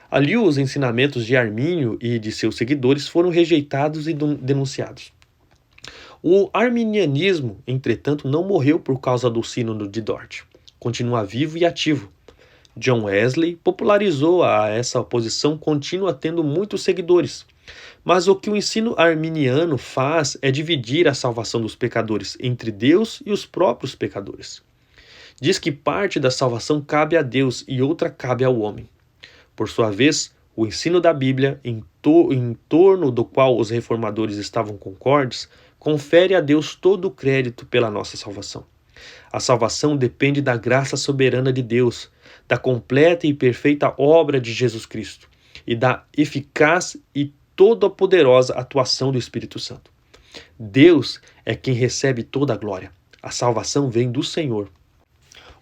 Ali os ensinamentos de Armínio e de seus seguidores foram rejeitados e denunciados. O arminianismo, entretanto, não morreu por causa do sínodo de Dort. Continua vivo e ativo. John Wesley popularizou essa posição contínua tendo muitos seguidores. Mas o que o ensino arminiano faz é dividir a salvação dos pecadores entre Deus e os próprios pecadores. Diz que parte da salvação cabe a Deus e outra cabe ao homem. Por sua vez, o ensino da Bíblia, em torno do qual os reformadores estavam concordes, confere a Deus todo o crédito pela nossa salvação. A salvação depende da graça soberana de Deus, da completa e perfeita obra de Jesus Cristo e da eficaz e toda poderosa atuação do Espírito Santo. Deus é quem recebe toda a glória. A salvação vem do Senhor.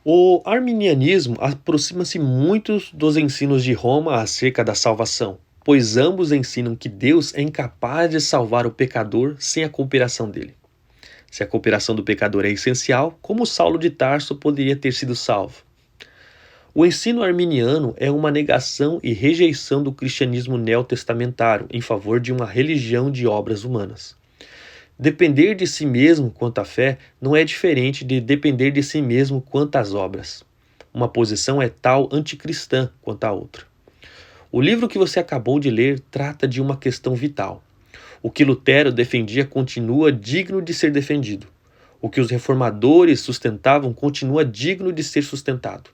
O arminianismo aproxima-se muito dos ensinos de Roma acerca da salvação, pois ambos ensinam que Deus é incapaz de salvar o pecador sem a cooperação dele. Se a cooperação do pecador é essencial, como Saulo de Tarso poderia ter sido salvo? O ensino arminiano é uma negação e rejeição do cristianismo neotestamentário em favor de uma religião de obras humanas. Depender de si mesmo quanto à fé não é diferente de depender de si mesmo quanto às obras. Uma posição é tal anticristã quanto a outra. O livro que você acabou de ler trata de uma questão vital. O que Lutero defendia continua digno de ser defendido. O que os reformadores sustentavam continua digno de ser sustentado.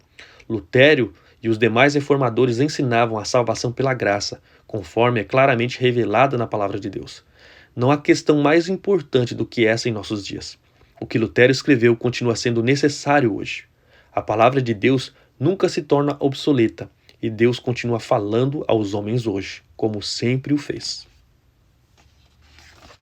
Lutero e os demais reformadores ensinavam a salvação pela graça, conforme é claramente revelada na palavra de Deus. Não há questão mais importante do que essa em nossos dias. O que Lutero escreveu continua sendo necessário hoje. A palavra de Deus nunca se torna obsoleta, e Deus continua falando aos homens hoje, como sempre o fez.